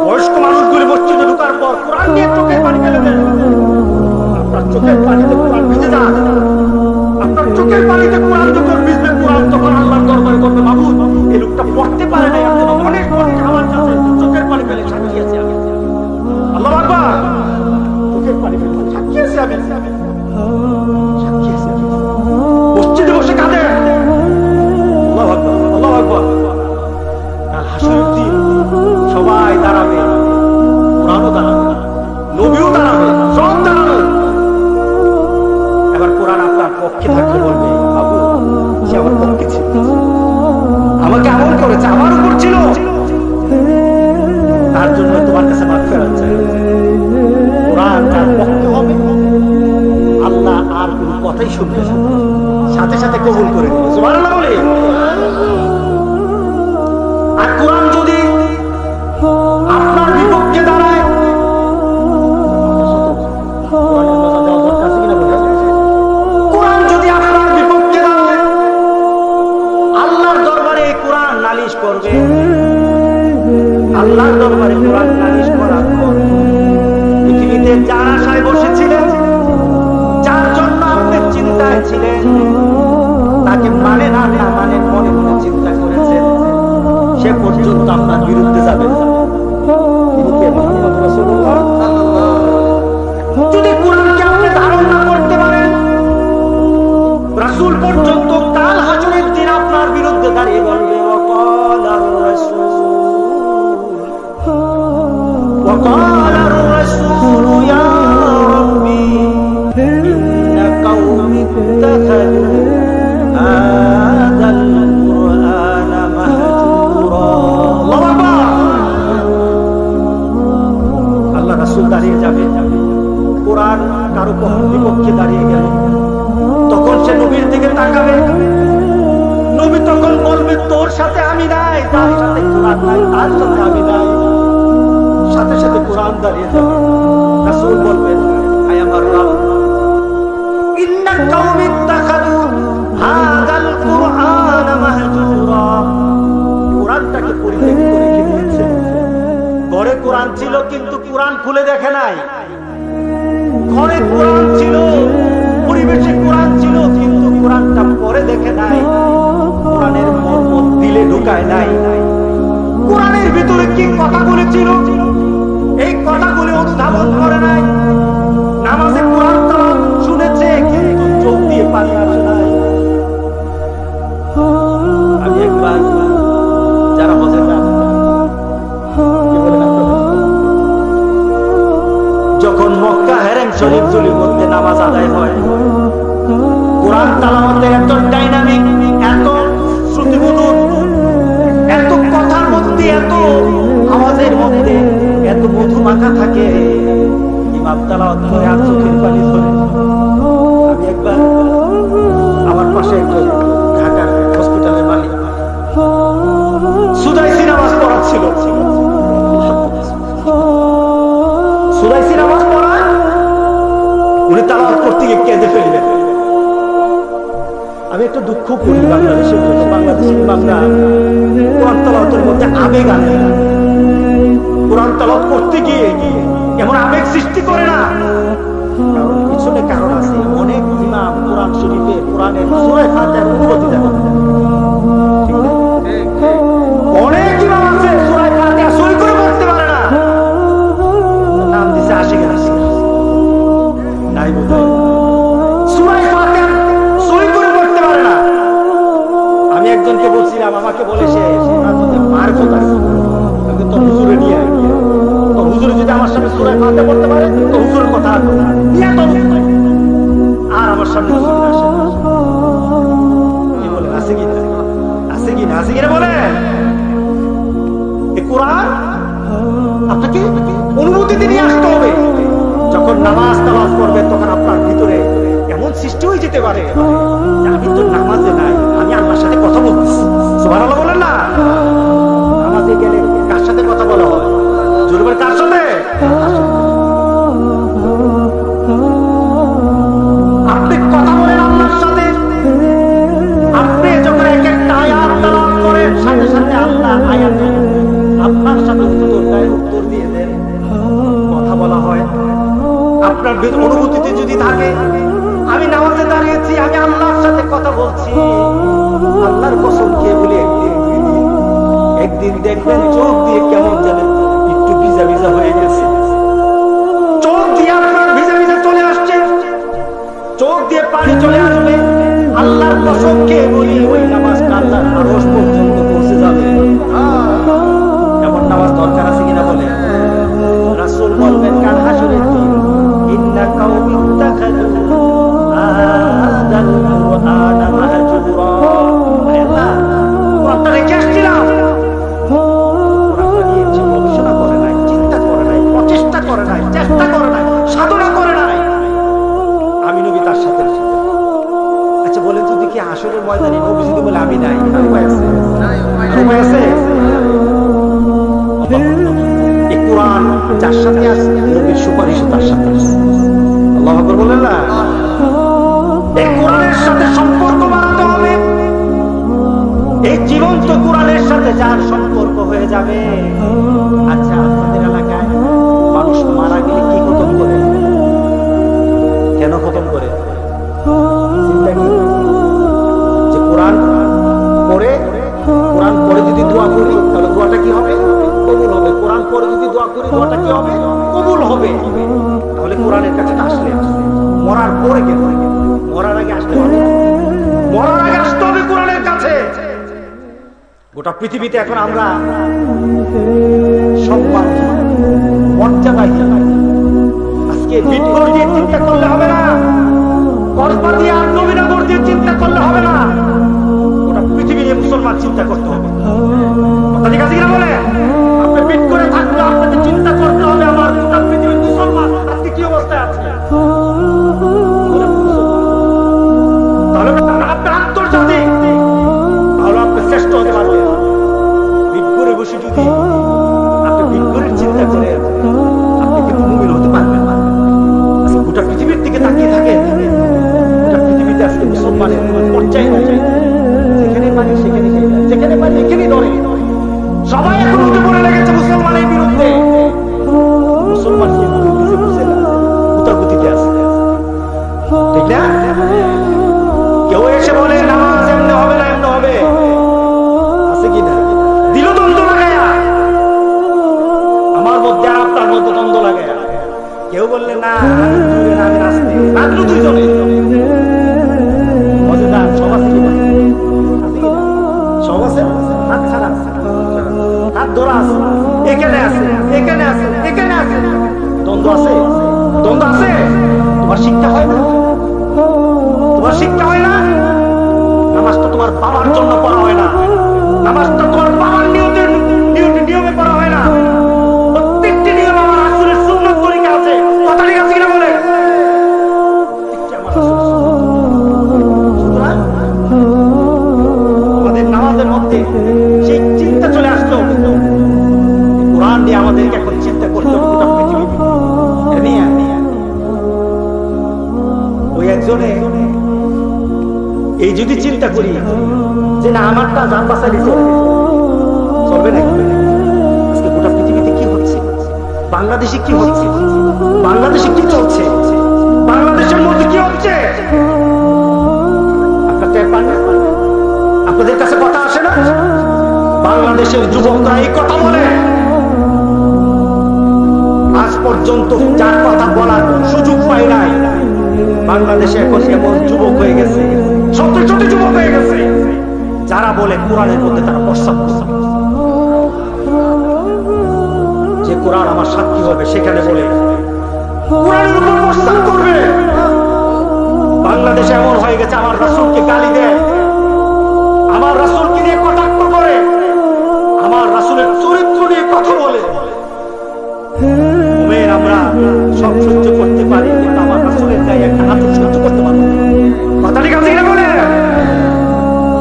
বয়স্ক মানুষগুলি মসজিদে ঢোকার পর কোরআন নিয়ে চোখের পানি ফেলে দেন। আপনার চোখের পানিতে কোরআন ভিজে যান, আপনার চোখের পানিতে কোরআন যখন ভিজবে, কোরআন তখন আল্লাহর দরবারে করবে, মাবুদ এই লোকটা পড়তে পারে না, এর জন্য অনেক অনেক আমার কাছে চোখের পানি ফেলে সাক্ষী আছে আমি। আল্লাহু আকবার, চোখের পানি ফেলে সাক্ষী আছে আমি, সাক্ষী আছে। মসজিদে বসে কাঁদে, আল্লাহু আকবার, আল্লাহু আকবার। কাল হাসরের দিন সবাই দাঁড়াবে, কোরআনও দাঁড়াবে, নবীও দাঁড়াবে, সব দাঁড়াবে। এবার কোরআন আপনার পক্ষে থাকলে বলবে, বাবু সে আমার পক্ষে ছিল, আমাকে আমল করেছে, আমার উপর ছিল, তার জন্য তোমার কাছে মাগফিরাত চাই। কোরআন তার পক্ষে হবে, আল্লাহ আর কোনো কথাই শুনবে না, সাথে সাথে কবুল করে দিবে। সুবহানাল্লাহ বলে। আর কোরআন যদি আপনার বিপক্ষে দাঁড়ায়, কোরআন যদি আপনার বিপক্ষে দাঁড়ায়, আল্লাহর দরবারে কোরআন নালিশ করবে। আল্লাহর দরবারে কোরআন নালিশ করার পর পৃথিবীতে যার আশায় বসেছিলেন, যার জন্য আপনি চিন্তায় ছিলেন, তাকে মানে না না মানে মনে মনে চিন্তা করেছেন, সে পর্যন্ত আপনার বিরুদ্ধে যাবে। যদি কোরআনকে আপনি ধারণ না করতে পারেন, রাসূল পর্যন্ত কাল হাসরের দিন আপনার বিরুদ্ধে দাঁড়িয়ে বলবে, ওয়াকালার রাসূল ওয়াকালার রাসূল ইয়া রাব্বি ইন্না কওমি ইত্তাখাযু হাযাল কুরআনা মাহজুরা। আল্লাহু আকবার। আল্লাহ রাসূল দাঁড়িয়ে যাবে, কোরআন কারো বিপক্ষে দাঁড়িয়ে গেল, তখন সে নবীর দিকে তাকাবে, নবী তখন বলবে, তোর সাথে আমি নাই, তার সাথে কোরআন নাই, তার সাথে আমি নাই, সাথে সাথে কোরআন দাঁড়িয়ে যাবে। রাসূল বলবেন, আয় আমার রব, ইন্না কওমি ইত্তাখাযু হাযাল কুরআনা মাহজুরা। কোরআনটাকে পরিত্যাগ করে রেখে দিয়েছে। ঘরে কোরআন ছিল কিন্তু কোরআন খুলে দেখে নাই, ঘরে কোরআন ছিল, পরিবেশে কোরআন ছিল, কিন্তু কোরআনটা পরে দেখে নাই, কোরআনের মর্ম দিলে ঢুকায় নাই। কোরআনের ভিতরে কি কথাগুলি ছিল, এই কথাগুলি অনুধাবন করে নাই। নামাজে কোরআন তেলাওয়াত শুনেছে, কিন্তু চোখ দিয়ে পানি আসে নাই। আমি একবার যারা হজের না, যখন মক্কা হেরেম শরীফ জুলির মধ্যে নামাজ আদায় হয়, কোরআন তেলাওয়াতে এত ডাইনামিক, এত শ্রুতিমধুর, এত কথার মধ্যে, এত আওয়াজের মধ্যে এত মধু মাখা থাকে, ইমাম তেলাওয়াত করে আর চোখের পানি ধরে। আমি একবার আমার পাশে একজন ঢাকার হসপিটালের মালিক সুদাইসি নামাজ পড়াচ্ছিল। সুদাইসি নামাজ পড়ায় উনি তেলাওয়াত করতে গিয়ে কেঁদে ফেললেন। আমি একটা দুঃখ করি বাংলাদেশের জন্য, বাংলাদেশের ইমামরা কোরআন তেলাওয়াতের মধ্যে আবেগ আনে না। কোরআন তেলাওয়াত করতে গিয়ে এমন আবেগ সৃষ্টি করে না, কারণ পিছনে কারণ আছে। অনেক ইমাম কোরআন শরীফে কোরআনের সূরা ফাতিহার অনুমতি দেন। অনেক ইমাম আছে সূরা ফাতিহা সই করে পড়তে পারে না, নাম দিছে আশিকের আশিক নাই বোধহয়। সূরা ফাতিহা সই করে পড়তে পারে না। আমি একজনকে বলছিলাম, আমাকে বলে সে মার কথা আমি তো হুজুরে নিয়ে হুজুরে যদি আমার সামনে সূরা ফাতিহা পড়তে পারে তো হুজুরের কথা আর আমার সামনে বলে আছে কি আছে কি না আছে কিনা বলে। কোরআন আপনাকে অনুমতিতে নিয়ে আসতে হবে। যখন নামাজ তাওয়াজ করবে তখন আপনার ভিতরে এমন সৃষ্টি হয়ে যেতে পারে আমি তো নামাজে নাই, আমি আল্লাহর সাথে কথা বলতেছি। সুবহানাল্লাহ বলেন না? নামাজে গেলে কার সাথে কথা বলা হয়? জোরে বলে কার সাথে? আপনি কথা বলেন আল্লাহর সাথে। আপনি যখন এক একটা আয়াত তেলাওয়াত করেন সাথে সাথে আল্লাহ আয়াত আপনার সাথে উত্তর দিয়ে দেন। কথা বলা হয় আপনার অনুভূতিতে যদি থাকে আমি নামাজে দাঁড়িয়েছি, আমি আল্লাহর সাথে কথা বলছি, আল্লাহর কসম খেয়ে বলি একদিন দেখবেন চোখ দিয়ে কেমন জানেন একটু ভিজা ভিজা হয়ে গেছে। চোখ দিয়ে আপনার ভিজা ভিজা চলে আসছে, চোখ দিয়ে পানি চলে আসবে। আল্লাহর কসম খেয়ে বলি ওই নামাজটা আল্লাহর আরশ পর্যন্ত পৌঁছে যাবে। এমন নামাজ দরকার আছে কিনা বলে? রাসূল বলবেন কাল হাসরের দিন ইন্না কাওমি ইত্তাখাযু হাযাল কুরআনা মাহজুরা। আল্লাহ কোরআনটা রেখে আসছিলাম, কোরআনটা নিয়ে গবেষণা করে নাই, চিন্তা করে নাই, প্রচেষ্টা করে নাই, চেষ্টা করে নাই, সাধনা করে নাই। আমি নবী তার সাথে। আচ্ছা বলেন তো দেখি হাসরের ময়দানে নবী যদি বলে আমি নাই, আর উপায় আছে? উপায় আছে? এই কোরআন যার সাথে আছে নবীর সুপারিশও তার সাথে আছে। আল্লাহু আকবার বলেন না? এই কোরআনের সাথে সম্পর্ক বানাতে হবে। এই জীবন্ত কোরআনের সাথে যার সম্পর্ক হয়ে যাবে। আচ্ছা আপনাদের এলাকায় মানুষ মারা গেলে কি খতম করে? কেন খতম করে? চিন্তা কি যে কোরআন পড়ে যদি দোয়া করি তাহলে দোয়াটা কি হবে? কবুল হবে। কোরআন পড়ে যদি দোয়া করি দোয়াটা কি হবে? কবুল হবে। তাহলে কোরআনের কাছে আসলে মরার পরে কেন? মরার আগে আসতে হবে, মরার আগে আসতে হবে কোরআনের কাছে। গোটা পৃথিবীতে এখন আমরা সম্মান মর্যাদা আজকে বিটগোল দিয়ে চিন্তা করলে হবে না, কসবা দিয়ে আর নবীনগর দিয়ে চিন্তা করলে হবে না, গোটা পৃথিবী নিয়ে মুসলমান চিন্তা করতে হবে। কথা ঠিক আছে কিনা বলে? আপনি বিট করে থাকলে আপনাকে চিন্তা করতে হবে আমার গোটা পৃথিবীর মুসলমান আজকে কি অবস্থায় আছে। তাহলে আপনি আন্তর্জাতিক, তাহলে আপনি শ্রেষ্ঠ হতে পারবেন। বিট করে বসে যদি আপনি বিট করে চিন্তা করে আপনি কিন্তু মুমিন হতে পারবেন না। গোটা পৃথিবীর দিকে তাকিয়ে থাকেন, গোটা পৃথিবীতে আজকে মুসলমানের পর্যায়ে যেখানে পারি সেখানে যেখানে পারি এখানেই ধরে সবাই এখন উঠে পড়ে লেগেছে মুসলমানের বিরুদ্ধে। মুসলমানকে বুঝে না হুতাহুতিতে আছে, ঠিক না? কেউ এসে বলে নামাজ এমনি হবে না এমনি হবে, আছে কিনা? দিল দ্বন্দ্ব লাগায়া, আমার মধ্যে আর আপনার মধ্যে দ্বন্দ্ব লাগায়া। কেউ বললে না আমি রাস্তে রাখলো দুইজনে মজাদার সব আছে কিনা? সব আছে, হাত ছাড়া হাত ধরা আছে, এখানে আছে এখানে আছে এখানে আছে, দ্বন্দ্ব আছে, দ্বন্দ্ব আছে। তোমার শিক্ষা হয় না, তোমার শিক্ষা হয় না। নামাজটা তোমার বাবার জন্য পড়া হয় না, নামাজটা তোমার বাবার নিয়মে পড়া হয় না। প্রত্যেকটি নিয়ম আমার রাসূলের সুন্নাত তরিকা আছে। কথা ঠিক এই যদি চিন্তা করি যে না আমারটা জান বাঁচালি চলবে না, আজকে গোটা পৃথিবীতে কি হচ্ছে, বাংলাদেশে কি হচ্ছে, বাংলাদেশে কি চলছে, বাংলাদেশের মধ্যে কি হচ্ছে, আপনাদের কাছে কথা আসে না? বাংলাদেশের যুবকরা এই কথা বলে, আজ পর্যন্ত যার কথা বলার সুযোগ পায় নাই। বাংলাদেশে এখন এমন যুবক হয়ে গেছে, ছোট ছোট যুবক হয়ে গেছে, যারা বলে কোরআনের মধ্যে তারা প্রস্তাব করছে, যে কোরআন আমার সাক্ষী হবে, সেখানে বলে কোরআনের উপর প্রস্তাব করবে। বাংলাদেশে এমন হয়ে গেছে আমার রাসূলকে গালি দেয়, আমার রাসূলকে নিয়ে কটাক্ষ করে, আমার রাসূলের চরিত্র নিয়ে কথা বলে। আমরা সব সহ্য করতে পারি, কিন্তু আমার রাসূলের গায়ে একটা হাত সহ্য করতে পারবো না। কথা ঠিক আছে কিনা বলে?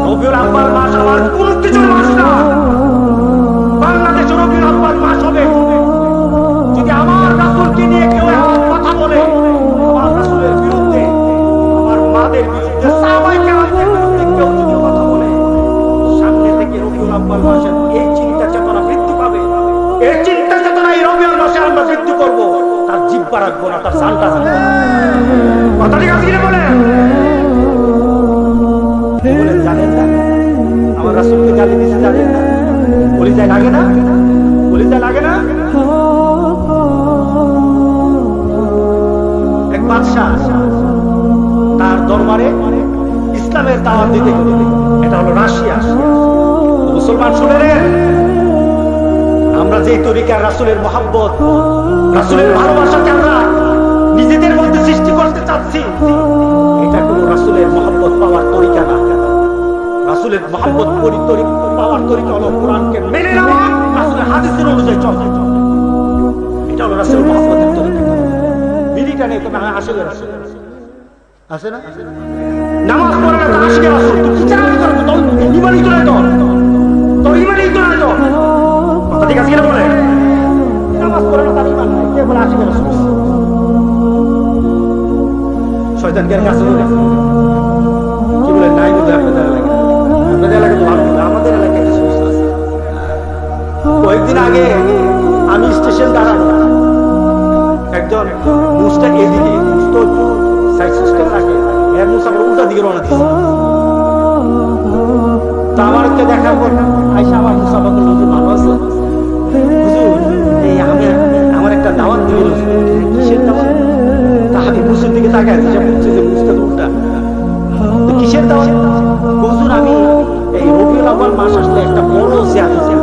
রবিউল আউয়াল মাস আমার কোন কিছুর মাস না। বাংলাদেশে রবিউল আউয়াল মাস হবে যদি আমার রাসূলকে নিয়ে কেউ কথা বলে, আমার রাসূলের বিরুদ্ধে, আমার মাদের বিরুদ্ধে, সাহাবায়ে কেরামদের বিরুদ্ধে কেউ যদি কথা বলে, সামনে থেকে রবিউল আউয়াল মাসের এই চিন্তা চেতনা বৃদ্ধি পাবে। এই চিন্তা চেতনা এই রবিউল মাসে আমরা বৃদ্ধি করবো, তার জিহ্বা রাখবো না, তার জানটা রাখবো। কথা ঠিক আছে কিনা বলেন? জানেন না আমার রাসূলকে গালি দিতে, জানেন না? বলি যায় লাগে না, বলি যায় লাগে না? এক বাদশা তার দরবারে ইসলামের দাওয়াত দিতে গেল, এটা হলো রাশিয়া। মুসলমান শুনে নেন, আমরা যে তরিকার রাসূলের মহব্বত, রাসূলের ভালোবাসাকে আমরা নিজেদের মধ্যে সৃষ্টি করতে চাচ্ছি, এটা কোনো রাসূলের মহব্বত পাওয়ার তরিকা না। রাসূলের মহব্বত পাওয়ার তরিকা হলো কোরআনকে মেনে নেওয়া, রাসূলের হাদিসের অনুযায়ী চলা। এটা হলো রাসূলের মহব্বতের তরিকা। বিড়িটা নেই তুমি আশিকের রাসূল আছে না? নামাজ পড়ে না তো আশিকের রাসূল, তুই কি চাকরি করো তো? ইমানই তো নাই, তোর ইমানই তো নাই। কথা ঠিক আছে কিনা বলে? নামাজ পড়ে না তার ইমান নাই, কে বলে আশিকের রাসূল? শয়তান জ্ঞান কাছে বলে কি বলে নাই বলে আপনাদের এলাকায়, আপনাদের এলাকায় তো ভালো, আমাদের এলাকায় কিছু আছে। কয়েকদিন আগে আমি স্টেশন দাঁড়ানো, একজন মুসটা এদিকে সাইড সিস্টেম থাকে, এর মুস আবার উল্টা দিকে রওনা দিচ্ছে। তা আমার একটা দেখার পর আইসা আমার মুসা বলল, হুজুর ভালো আছে? হুজুর এই আমার একটা দাওয়াত দিল। কিসের দাওয়াত? তা আমি মুসের দিকে তাকাই, যে বুঝছে যে মুসটা উল্টা। কিসের দাওয়াত? হুজুর আমি এই রবিউল আউয়াল মাস আসলে একটা বড় জিয়াফতের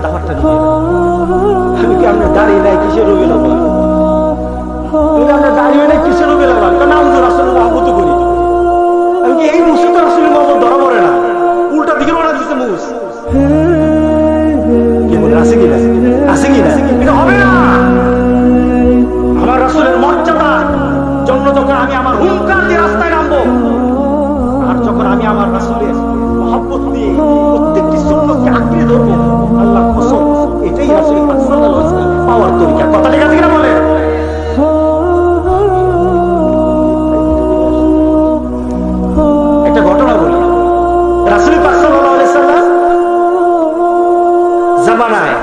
দাওয়াতটা নিয়ে। আমি কি আপনার দাঁড়িয়ে নাই? কিসের রবিউল আউয়াল? আমরা দাঁড়িয়ে নাই কিসের রবিউল আউয়াল? না হুজুর রাসূলের মহব্বত করি। আমি কি এই মুসে তো রাসূলের মহব্বত ধরা পড়ে না, উল্টা দিকে রওনা দিচ্ছে মুস। কি বলে আছে কিনা? আছে কিনা? এটা হবে না। আমার রাসূলের মর্যাদার জন্য যখন আমি আমার হুঙ্কার দিয়ে রাস্তায় নামবো, আর যখন আমি আমার রাসূলের মহব্বত দিয়ে প্রত্যেকটি সুন্নতকে আঁকড়ে ধরবো, আল্লাহর কসম এটাই রাসূল পাক সাল্লাল্লাহু আলাইহি ওয়াসাল্লাম পাওয়ার তরিকা। কথা ঠিক আছে কিনা বলে? একটা ঘটনা বলি। রাসূল পাক সাল্লাল্লাহু আলাইহি ওয়াসাল্লাম জামানায়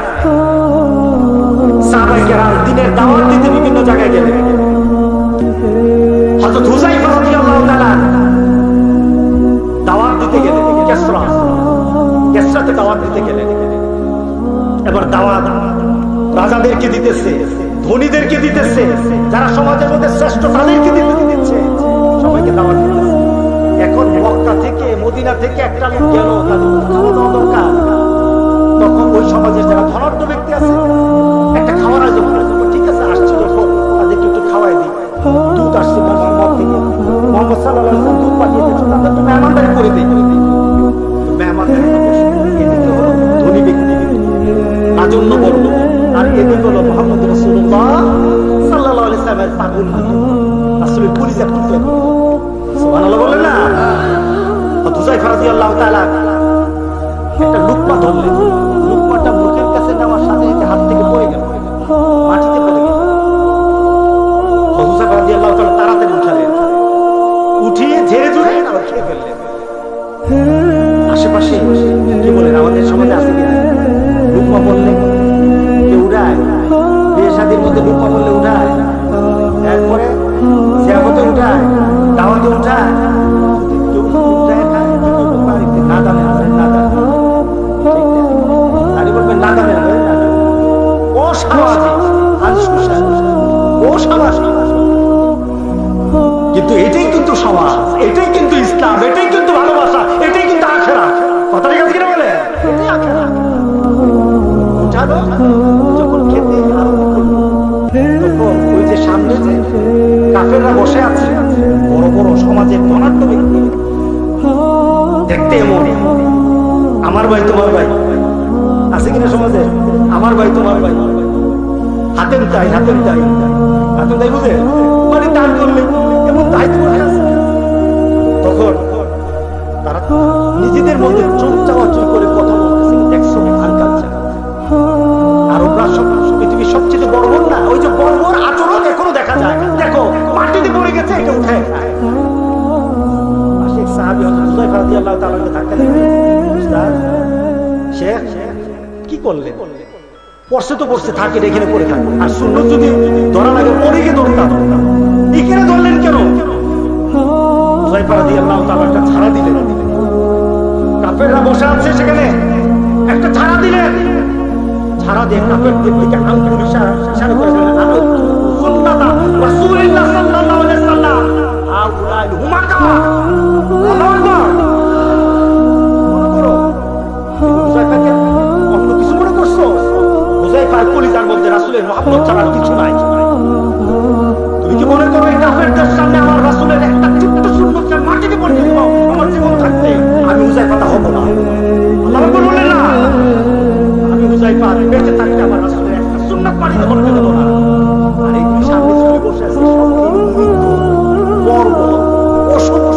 সাহাবায়ে কেরাম দ্বীনের দাওয়াত দিতে বিভিন্ন জায়গায় গেলেন। হযরত হুযায়ফা রাদিয়াল্লাহু তাআলা দাওয়াত দিতে গেলেন কেসরাতে দাওয়াত দিতে গেলেন। এবার দাওয়াত রাজাদেরকে দিতেছে, ধনীদেরকে দিতেছে, যারা সমাজের মধ্যে শ্রেষ্ঠ তাদেরকে দিচ্ছে, সবাইকে দাওয়াত দিতেছে। এখন মক্কা থেকে মদিনা থেকে একটা লোক গেল, তাদের খাওয়া দাওয়া দরকার। তখন ওই সমাজের যারা ধনাঢ্য ব্যক্তি আছে একটা খাওয়ার আয়োজন করে, ঠিক আছে আসছে যখন তাদেরকে একটু খাওয়াই দিই। দুধ আসছে মক্কা থেকে, মুহাম্মদ সাল্লাল্লাহু আলাইহি ওয়াসাল্লাম দুধ পাঠিয়ে দিয়েছে, তাদের তো মেহমানদারি করে দিই। মেহমানদারি এদিকে হলো ধনী ব্যক্তি, রাজন্য বর্ণ, আর এদিকে হলো মুহাম্মদ রাসূলুল্লাহ সাল্লাল্লাহু আলাইহি ওয়াসাল্লামের পাগল রাসূলের পরিচয় টুকরা। সুবহানাল্লাহ বলেন না? হুযায়ফা রাদিয়াল্লাহু তাআলা একটা লুকমা ধরলেন, লুকমাটা মুখের কাছে নেওয়ার সাথে সাথে হাত থেকে পড়ে গেল, মাটিতে পড়ে গেল। হুযায়ফা রাদিয়াল্লাহু তাআলা তাড়াতাড়ি উঠালেন, উঠিয়ে দিয়ে ঝেড়ে ঝুড়ে আবার খেয়ে ফেললেন। আশেপাশে কি বলেন, আমাদের সমাজে আছে কিনা, লুকমা বললে কেউ উঠায়, বিয়ে শাদীর মধ্যে লুকমা বললে উঠায়, এরপরে জিয়াফতে উঠায়, দাওয়াতে উঠায়, কেউ উঠায় খায়, কেউ বাড়িতে না দামে না দামে, তারই বলবেন না দামে অসামাজিক, অসামাজিক। কিন্তু এটাই কিন্তু সমাজ, এটাই কিন্তু ইসলাম, এটাই কিন্তু ভালোবাসা, এটাই কিন্তু আখেরাত। কথা ঠিক আছে কিনা বলে? এটাই আখেরাত। উঠালো, যখন খেতে আরম্ভ করলো, তখন ওই যে সামনে যে কাফেররা বসে আছে, বড় বড় সমাজের ধনাঢ্য ব্যক্তি, দেখতে এমন, আমার ভাই তোমার ভাই আছে কিনা সমাজে, আমার ভাই তোমার ভাই, হাতের তাই হাতের তাই হাতের তাই বুঝে মানে দান করলে এমন দায়িত্ব আছে। তখন তারা নিজেদের মধ্যে চোখ চাওয়াচুর করে কথা বলতেছে, দেখছো আনকালচার আরবরা পৃথিবীর সবচেয়ে বড় বড় না, ওই যে বড় বড় আচরণ এখনো দেখা যায়। দেখো মাটিতে পড়ে গেছে, এটা উঠে শেখ সাহাবী হুযায়ফা রাদিয়াল্লাহু তাআলা ধাক্কা দিলেন, উস্তাদ শেখ কি করলে? পড়ছে তো পড়ছে, থাকে এখানে পড়ে থাকবে, আর সুন্নত যদি ধরা লাগে পরে গিয়ে ধরতাম, এখানে ধরলেন কেন? হুযায়ফা রাদিয়াল্লাহু তাআলা একটা ছাড়া দিলেন, কাফেররা বসে আছে সেখানে, একটা ছাড়া দিলেন, ছাড়া দিয়ে কাফেরদের দিকে আঙ্গুল ইশারা করে দিলেন, আনো সুন্নাতা রাসূলুল্লাহ সাল্লাল্লাহু আলাইহি ওয়াসাল্লাম আউলাই হুমাকা। আল্লাহু আকবার। মনে করো হুযায়ফাকে অন্য কিছু মনে করছো? হুযায়ফার কলিজার মধ্যে রাসূলের মহব্বত ছাড়া কিছু নাই। তুমি কি মনে করো এই কাফেরদের সামনে আমার রাসূলের একটা ছোট্ট সুন্নতকে মাটিতে পড়ে দিব আমার জীবন থাকতে আমি হুযায়ফাটা হব না? আল্লাহু আকবার বললেন না, আমি হুযায়ফা বেঁচে থাকতে আমার রাসূলের একটা সুন্নাত মাটিতে পড়তে দেব না। আর এই সামনে চলে বসে আছে বর্ব অসভ্য,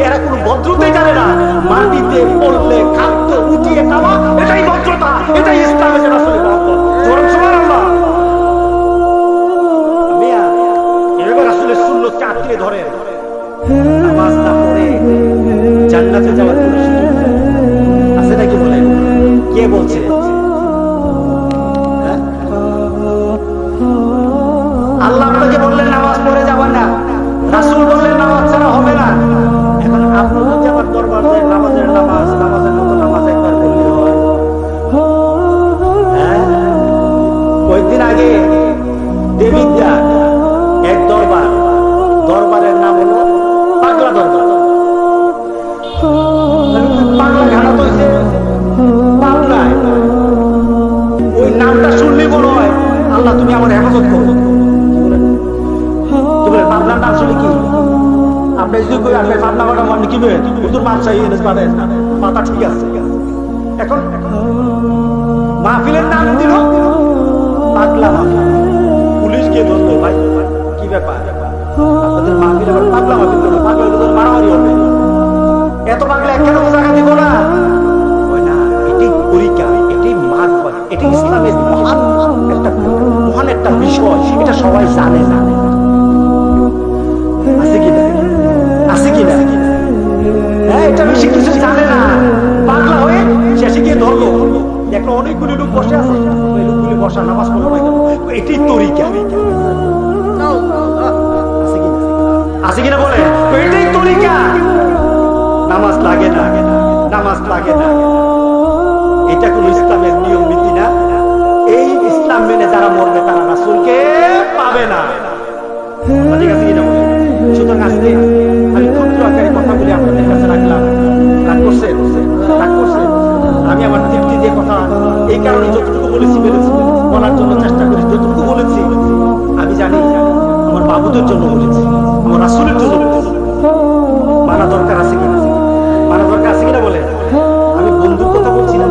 এরা কোনো ভদ্রতাই জানে না, মাটিতে পড়লে খাদ্য উঠিয়ে খাওয়া এটাই ভদ্রতা, এটাই ইসলামের রাসূলের মহব্বত। জোরে সুবহানাল্লাহ। মিয়া এভাবে রাসূলের সুন্নতকে আঁকড়ে ধরে নামাজ না পড়ে জান্নাতে যাওয়ার কোনো সুযোগ আছে নাকি বলেন? কে বলছে? আল্লাহ আপনাকে বললেন নামাজ পড়ে যাবেন না, রাসূল বললেন নামাজ ছাড়া হবে না। এখন আপনি যদি আমার দরবার যায় নামাজের মতো নামাজ একবার পড়লে হয়? কয়েকদিন আগে দেবিদ্যা এক দরবারের নাম হলো পাগলা দরবার। পাগলা ঘানা তো হয়েছে পাগলায়, ওই নামটা শুনলে মনে হয় আল্লাহ তুমি আমার হেফাজত করো। পাবনার নাম শুনে কি আপনি যদি কই আপনি পাবনা ম্যাডাম আপনি কি বলেন হুজুর মাপ চাই পাবেন, মাথা ঠিক আছে। এখন মাহফিলের নাম দিল পাগলা মাহফিল, পুলিশ গিয়ে ধরলো, ভাই কি ব্যাপার আপনাদের মাহফিল আবার পাগলা মাহফিল করলো, পাগলা হলে মারামারি হবে, এত পাগলা একখানে জায়গা দিব না। ওই না, এটি পরীক্ষা, এটি মাহফিল, এটি ইসলামের মহান একটা বিষয়, এটা সবাই জানে না। আছে কিনা? হ্যাঁ, এটা বেশি কিছু জানে না, পাগলা হয়ে শেষে গিয়ে ধরলো, দেখলো অনেকগুলি লোক বসে আছে, ওই লোকগুলি বসা নামাজ পড়লো না, এটাই তরিকা। আছে কিনা বলে? এটাই তরিকা। নামাজ লাগে না, নামাজ লাগে না, এটা কোন ইসলামের নিয়ম নীতি না। এই ইসলাম মেনে যারা মরবে তারা রাসূলকে পাবে না। ঠিক আছে কিনা বলে? সুতরাং আজকে আমি ক্ষুদ্র আকারে কথাগুলি আপনাদের কাছে রাখলাম। রাগ করছে? আমি আমার তৃপ্তি দিয়ে কথা এই কারণে যতটুকু বলেছি বলার জন্য চেষ্টা করি, যতটুকু বলেছি আমি জানি আমার বাবুদের জন্য বলেছি, আমার রাসূলের জন্য বলেছি। মানা দরকার আছে কিনা? মানা দরকার আছে কিনা বলে? আমি বন্ধুর কথা বলছিলাম,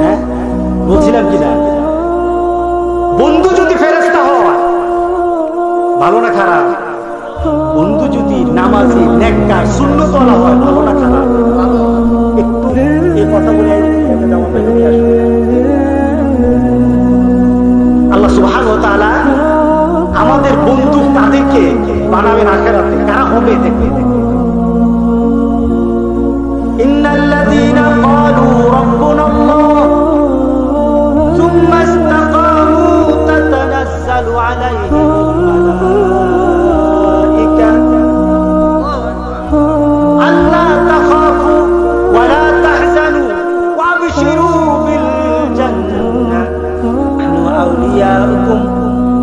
হ্যাঁ বলছিলাম কিনা? বন্ধু যদি ফেরেশতা হয় ভালো না খারাপ? বন্ধু যদি নামাজি নেককার সুন্নতওয়ালা হয় ভালো না খারাপ? একটু এই কথাগুলো আল্লাহ সুবহানাহু ওয়া তাআলা আমাদের বন্ধু তাদেরকে বানাবেন আখিরাতে, কারা হবে দেখবে ইন্নাল্লাযীনা ক্বালু রাব্বুনাল্লাহ সুম্মা ইসতাকামু তাতানাজ্জালু আলাইহিমুল মালায়েকা আল্লা তাখাফু ওয়া লা তাহজানু ওয়াবশিরু বিল জান্নাহ নাহনু আউলিয়াউকুম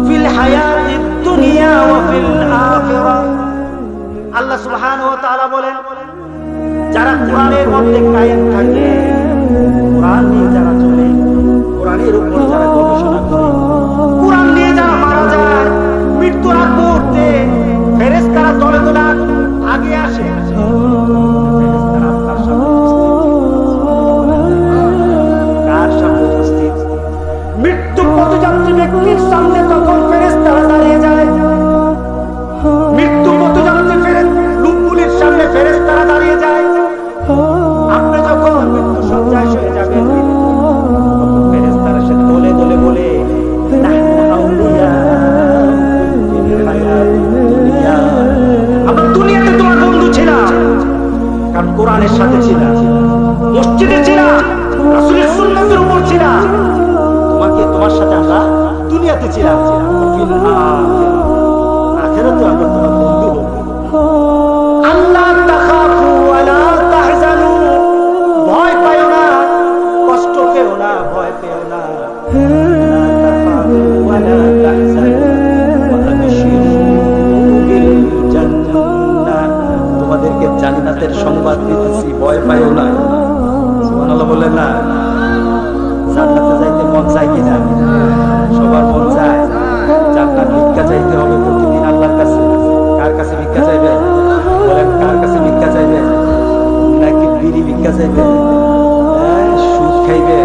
ফিল হায়াতিদ দুনিয়া ওয়া ফিল আখিরাহ। আল্লাহ সুবহানাহু ওয়া তাআলা বলেন, যারা কোরআনের মধ্যে কায়েম থাকে, কোরআন নিয়ে যারা চলে, কোরআনের উপর যারা গবেষণা করে, কোরআন নিয়ে যারা মারা যায়, মৃত্যুর আগ মুহূর্তে ফেরেশতারা দলে দলে আগে আসে, ফেরেশতারা তার সামনে কার সামনে উপস্থিত? মৃত্যু পথযাত্রী ব্যক্তির সামনে তখন ফেরেশতারা দাঁড়িয়ে যায়। মৃত্যু পথযাত্রী লোকগুলির সামনে ফেরেশতারা দাঁড়িয়ে যায়। আপনি যখন মৃত্যু সজ্জায় শুয়ে যাবেন, ফেরেশতারা সে দলে দলে বলে, আমরা দুনিয়াতে তোমার বন্ধু ছিলাম, কারণ কোরআনের সাথে ছিলাম, মসজিদে ছিলাম, রাসূলের সুন্নাতের উপর ছিলাম, তোমার সাথে আমরা দুনিয়াতে ছিলাম, আখিরাতে আমরা তোমার বন্ধু হব। আল্লাহ তাখাফু ওয়া লা তাহজানু, ভয় পাও না, কষ্ট পেও না, ভয় পেও না, ওয়া লা তাহজানু ওয়া আবশিরু বিল জান্নাহ, তোমাদেরকে জান্নাতের সংবাদ দিতেছি, ভয় পাও না। সুবহানাল্লাহ বলেন না? জান্নাতে যাইতে মন চায় কিনা? সবার মন চায়। জান্নাত ভিক্ষা চাইতে হবে প্রতিদিন আল্লাহর কাছে। কার কাছে ভিক্ষা চাইবে? বলেন, কার কাছে ভিক্ষা চাইবে? নাকি বিড়ি ভিক্ষা চাইবে? সুদ খাইবে?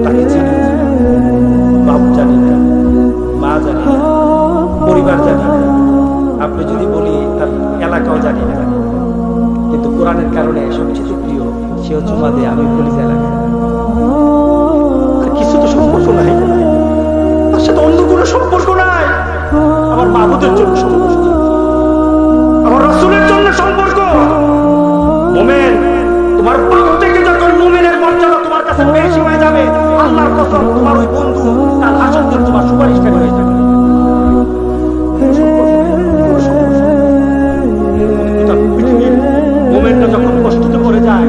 তাকে চিনি, বাপ জানি না, মা জানি না, পরিবার জানি না, আপনি যদি বলি তার এলাকাও জানি না, কিন্তু কোরআনের কারণে সবচেয়ে প্রিয় সে হচ্ছে মাদে আমি পুলিশ এলাকা। কিছু তো সম্পর্ক নাই, তার সাথে অন্য কোনো সম্পর্ক নাই। আমার মাহবুদের জন্য সম্পর্ক, আমার রাসূলের জন্য সম্পর্ক। মুমিন, তোমার পাপ থেকে যখন মুমিনের মর্যাদা তোমার কাছে বেশি হয়ে যাবে, আল্লাহর কসম তোমার ওই বন্ধু তার হাসর দিন তোমার সুপারিশকারী হয়ে যাবে। মুমিনরা যখন কষ্টতে পড়ে যায়,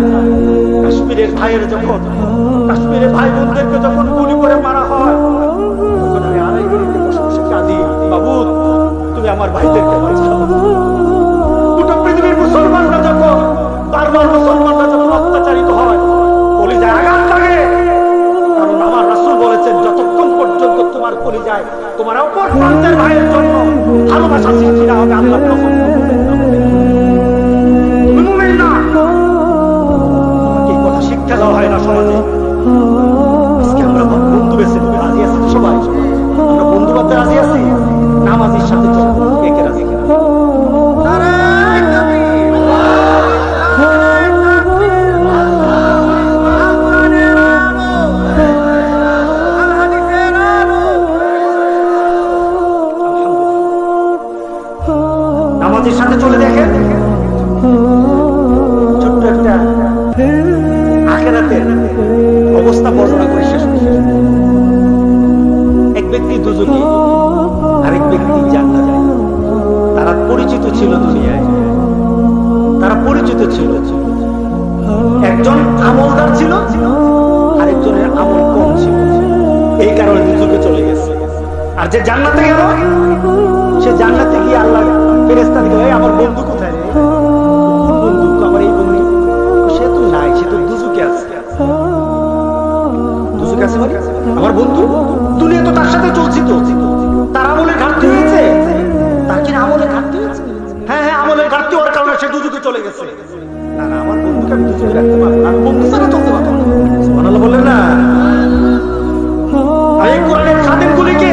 কাশ্মীরের ভাইয়েরা যখন, কাশ্মীরের ভাই বোনদেরকে যখন গুলি করে মারা হয়, তখন আমি আড়াই গলিতে বসে বসে কাঁদি, বাবু তুমি আমার ভাইদেরকে বাঁচাও। গোটা পৃথিবীর মুসলমানরা যখন, বারবার মুসলমানরা যখন অত্যাচারিত হয়, কলিজায় আঘাত লাগে, কারণ আমার রাসূল বলেছেন, যতক্ষণ পর্যন্ত তোমার কলিজায় তোমার অপর প্রান্তের ভাইয়ের জন্য ভালোবাসা সৃষ্টি না হবে, আল্লাহ কসম শিক্ষা দেওয়া হয় না সমাজে। আজকে আমরা বন্ধু বেছে তুমি রাজি আছি তো? সবাই আমরা বন্ধু বাঁধতে রাজি আছি? নামাজের সাথে কে কে রাজি কিনা? নামাজের সাথে চলে দেখেন, ছোট্ট একটা আখিরাতের অবস্থা বর্ণনা করে শেষ করছি। এক ব্যক্তি দুজকি, আরেক ব্যক্তি জান্নাতে। তারা পরিচিত ছিল দুনিয়ায়, তারা পরিচিত ছিল। একজন আমলদার ছিল, আরেকজনের আমল কম ছিল, এই কারণে দুজকে চলে গেছে। আর যে জান্নাতে গেল, সে জান্নাতে গিয়ে আল্লাহ ফেরেশতা দিল, আমার বন্ধু কোথায়? বন্ধু তো আমার এই বন্ধু। সে তো নাই, সে তো দুজকে আছে। দুজকে আছে মানে আমার বন্ধু দুনিয়া তো তার সাথে চলছি, তো তার আমলের ঘাটতি হয়েছে। তার কি আমলের ঘাটতি হয়েছে? হ্যাঁ হ্যাঁ, আমলের ঘাটতি হওয়ার কারণে সে দুজকে চলে গেছে। না না, আমার বন্ধুকে আমি দুজকে রাখতে পারবো না, আমি বন্ধু ছাড়া চলতে পারবো না। সুবহানাল্লাহ বললেন না? এই কোরআনের খাদেমগুলিকে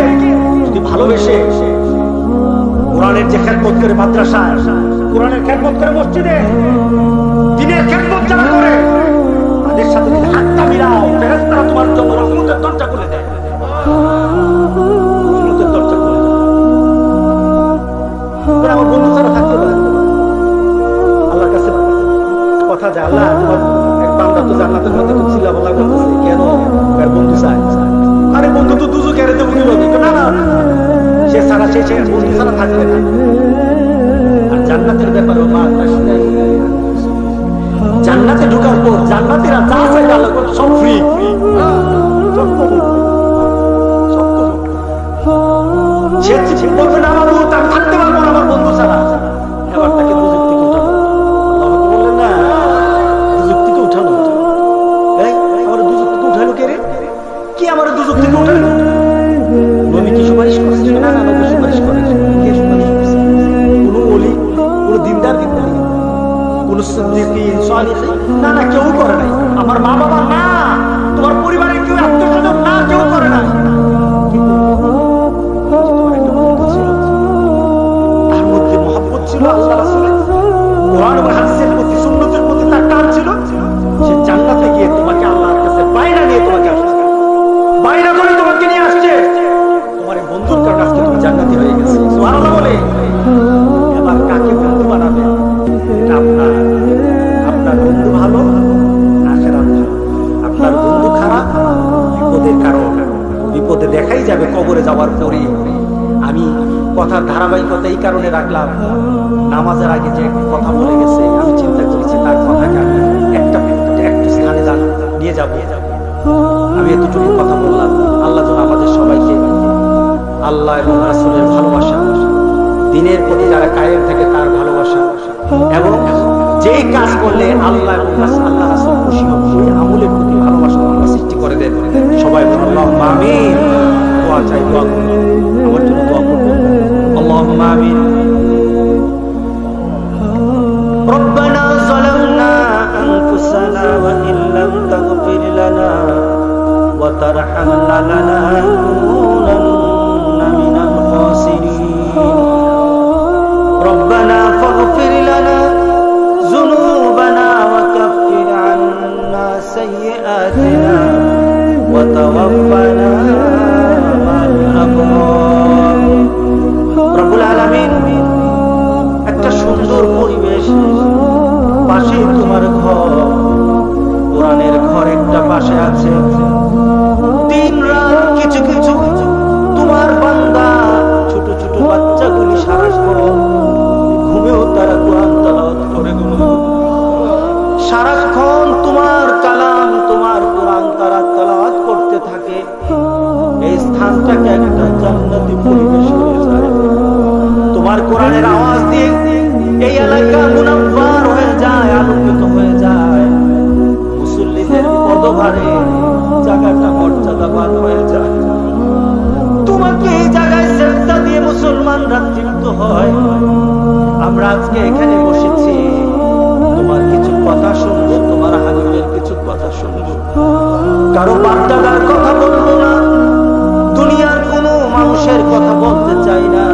যদি ভালোবেসে, কোরআনের যে খেদমত করে মাদ্রাসায়, কোরআনের খেদমত করে মসজিদে, দ্বীনের খেদমত যারা করে, তাদের সাথে যদি হাত সে বন্ধু ছাড়া থাকবে না। আর জান্নাতের ব্যাপারে মা জান্নাতে ঢোকার পর জান্নাতীরা যা চাইবে আল্লাহ সব ফ্রি, সে বলবে না আমার থাকতে পারবো না আমার বন্ধু ছাড়া। এবার তাকে দুজক থেকে উঠানো, বললেন না দুজক থেকে উঠানো, আমার দুজক থেকে উঠালো কে রে? কি আমার দুজক থেকে উঠালো? নবী কি সুপারিশ করছে? না না, নবী সুপারিশ করে। কে সুপারিশ করছে? কোন ওলি, কোন দিনদার, কোন সিদ্দিকীন সালিহিন? না না, কেউ করে নাই। আমার মা বাবা না, তোমার পরিবারের কেউ, আত্মীয়স্বজন না, কেউ করে না। তার মধ্যে মহব্বত ছিল আল্লাহ রাসূলের, কোরআন এবং হাদিসের প্রতি, সুন্নতের প্রতি তার টান ছিল। সে জান্নাতে গিয়ে তোমাকে আল্লাহর কাছে বাইনা নিয়ে তোমাকে আসছে, বাইনা করে তোমাকে নিয়ে আসছে। তোমার বন্ধুর কারণে আজকে তুমি জান্নাতি হয়ে গেছে। সুবহানাল্লাহ বলে। এবার কাকে বন্ধু বানাবে? এটা আপনার বন্ধু ভালো, আখিরাত ভালো। আপনার বন্ধু খারাপ, বিপদের কারণ, বিপদে দেখাই যাবে কবরে যাওয়ার পরে। আমি কথার ধারাবাহিকতা এই কারণে রাখলাম, নামাজের আগে যে কথা বলে গেছে, আমি চিন্তা করেছি তার কথাকে আমি একটু স্থানে নিয়ে যাব। আমি এতটুকু কথা বললাম। আল্লাহ যেন আমাদের সবাইকে আল্লাহ এবং রাসূলের ভালোবাসা, দ্বীনের প্রতি যারা কায়েম থাকে তার ভালোবাসা, এবং যেই কাজ করলে আল্লাহ এবং আল্লাহ রাসূল খুশি হবে সেই আমলের প্রতি ভালোবাসা আল্লাহ সৃষ্টি করে দেন। সবাই আল্লাহুম্মা আমিন। দোয়া চাই, দোয়া করুন, আমার জন্য দোয়া করবেন। আল্লাহুম্মা আমিন। ربنا ظلمنا أنفسنا وإن لم تغفر لنا وترحمنا لنكونن من الخاسرين ربنا فاغفر لنا ذنوبنا وكفر عنا سيئاتنا وتوفنا مع الأبرار রব্বুল আলামিন, একটা সুন্দর পরিবেশ, পাশে তোমার ঘর, কোরআনের ঘর একটা পাশে আছে। দিন রাত কিছু কিছু তোমার বান্দা, ছোট ছোট বাচ্চাগুলি সারাক্ষণ ঘুমেও তারা কোরআন তেলাওয়াত করে, সারাক্ষণ তোমার কালাম, তোমার কোরআন তারা তেলাওয়াত করতে থাকে। এই স্থানটাকে একটা জান্নাতি পরিবেশ হয়ে যায়। তোমার কোরআনের আওয়াজ দিয়ে এই এলাকা মুনাফফার হয়ে যায়, আলোকিত হয়ে যায়। মুসল্লিদের পদভারে জায়গাটা মর্যাদাবান হয়ে যায়। তোমাকে এই জায়গায় সেজদা দিয়ে মুসলমানরা তৃপ্ত হয়। আমরা আজকে এখানে বসেছি, তোমার কিছু কথা শুনবো, তোমার হাবিবের কিছু কথা শুনবো। কারো বাপদাদার কথা বলবো না, দুনিয়ার কোন মানুষের কথা বলতে চাই না।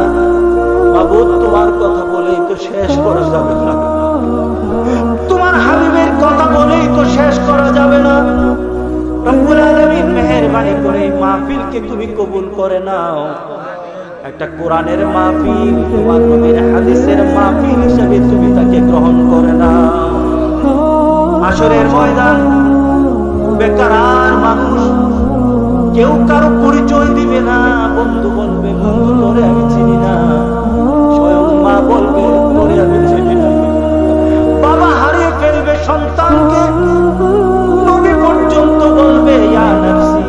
মাবুদ, তোমার কথা বলেই তো শেষ করা যাবে না, তোমার হাবিবের কথা বলেই তো শেষ করা যাবে না। রব্বুল আলামিন, মেহেরবানি করে মাহফিলকে তুমি কবুল করে নাও। একটা কোরআনের মাহফিল, তোমার নবীর হাদিসের মাহফিল হিসেবে তুমি তাকে গ্রহণ করে নাও। হাসরের ময়দান বেকার মানুষ, কেউ কারো পরিচয় দিবে না। বন্ধু বলবে, বন্ধু তোরে আমি চিনি না। স্বয়ং মা বলবে, তোরে আমি চিনি না। বাবা হারিয়ে ফেলবে সন্তানকে, নবী পর্যন্ত বলবে ইয়া নাফসি।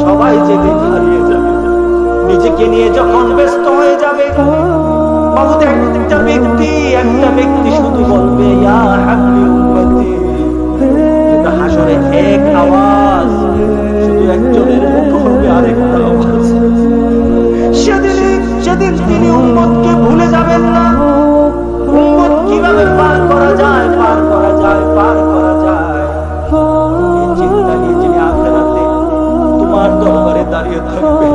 সবাই যেদিন হারিয়ে যাবে, নিজেকে নিয়ে যখন ব্যস্ত হয়ে যাবে, বাবুতে একটা ব্যক্তি শুধু বলবে ইয়া হাবলি উম্মতি। হাসরে এক আওয়াজ, শুধু একজনের মুখ হবে আরেকটা আওয়াজ। সেদিন তিনি উম্মতকে ভুলে যাবেন না। উম্মত কিভাবে পার করা যায়, পার করা যায়, পার করা যায়, এই চিন্তা নিয়ে যিনি আখিরাতে তোমার দরবারে দাঁড়িয়ে থাকবে,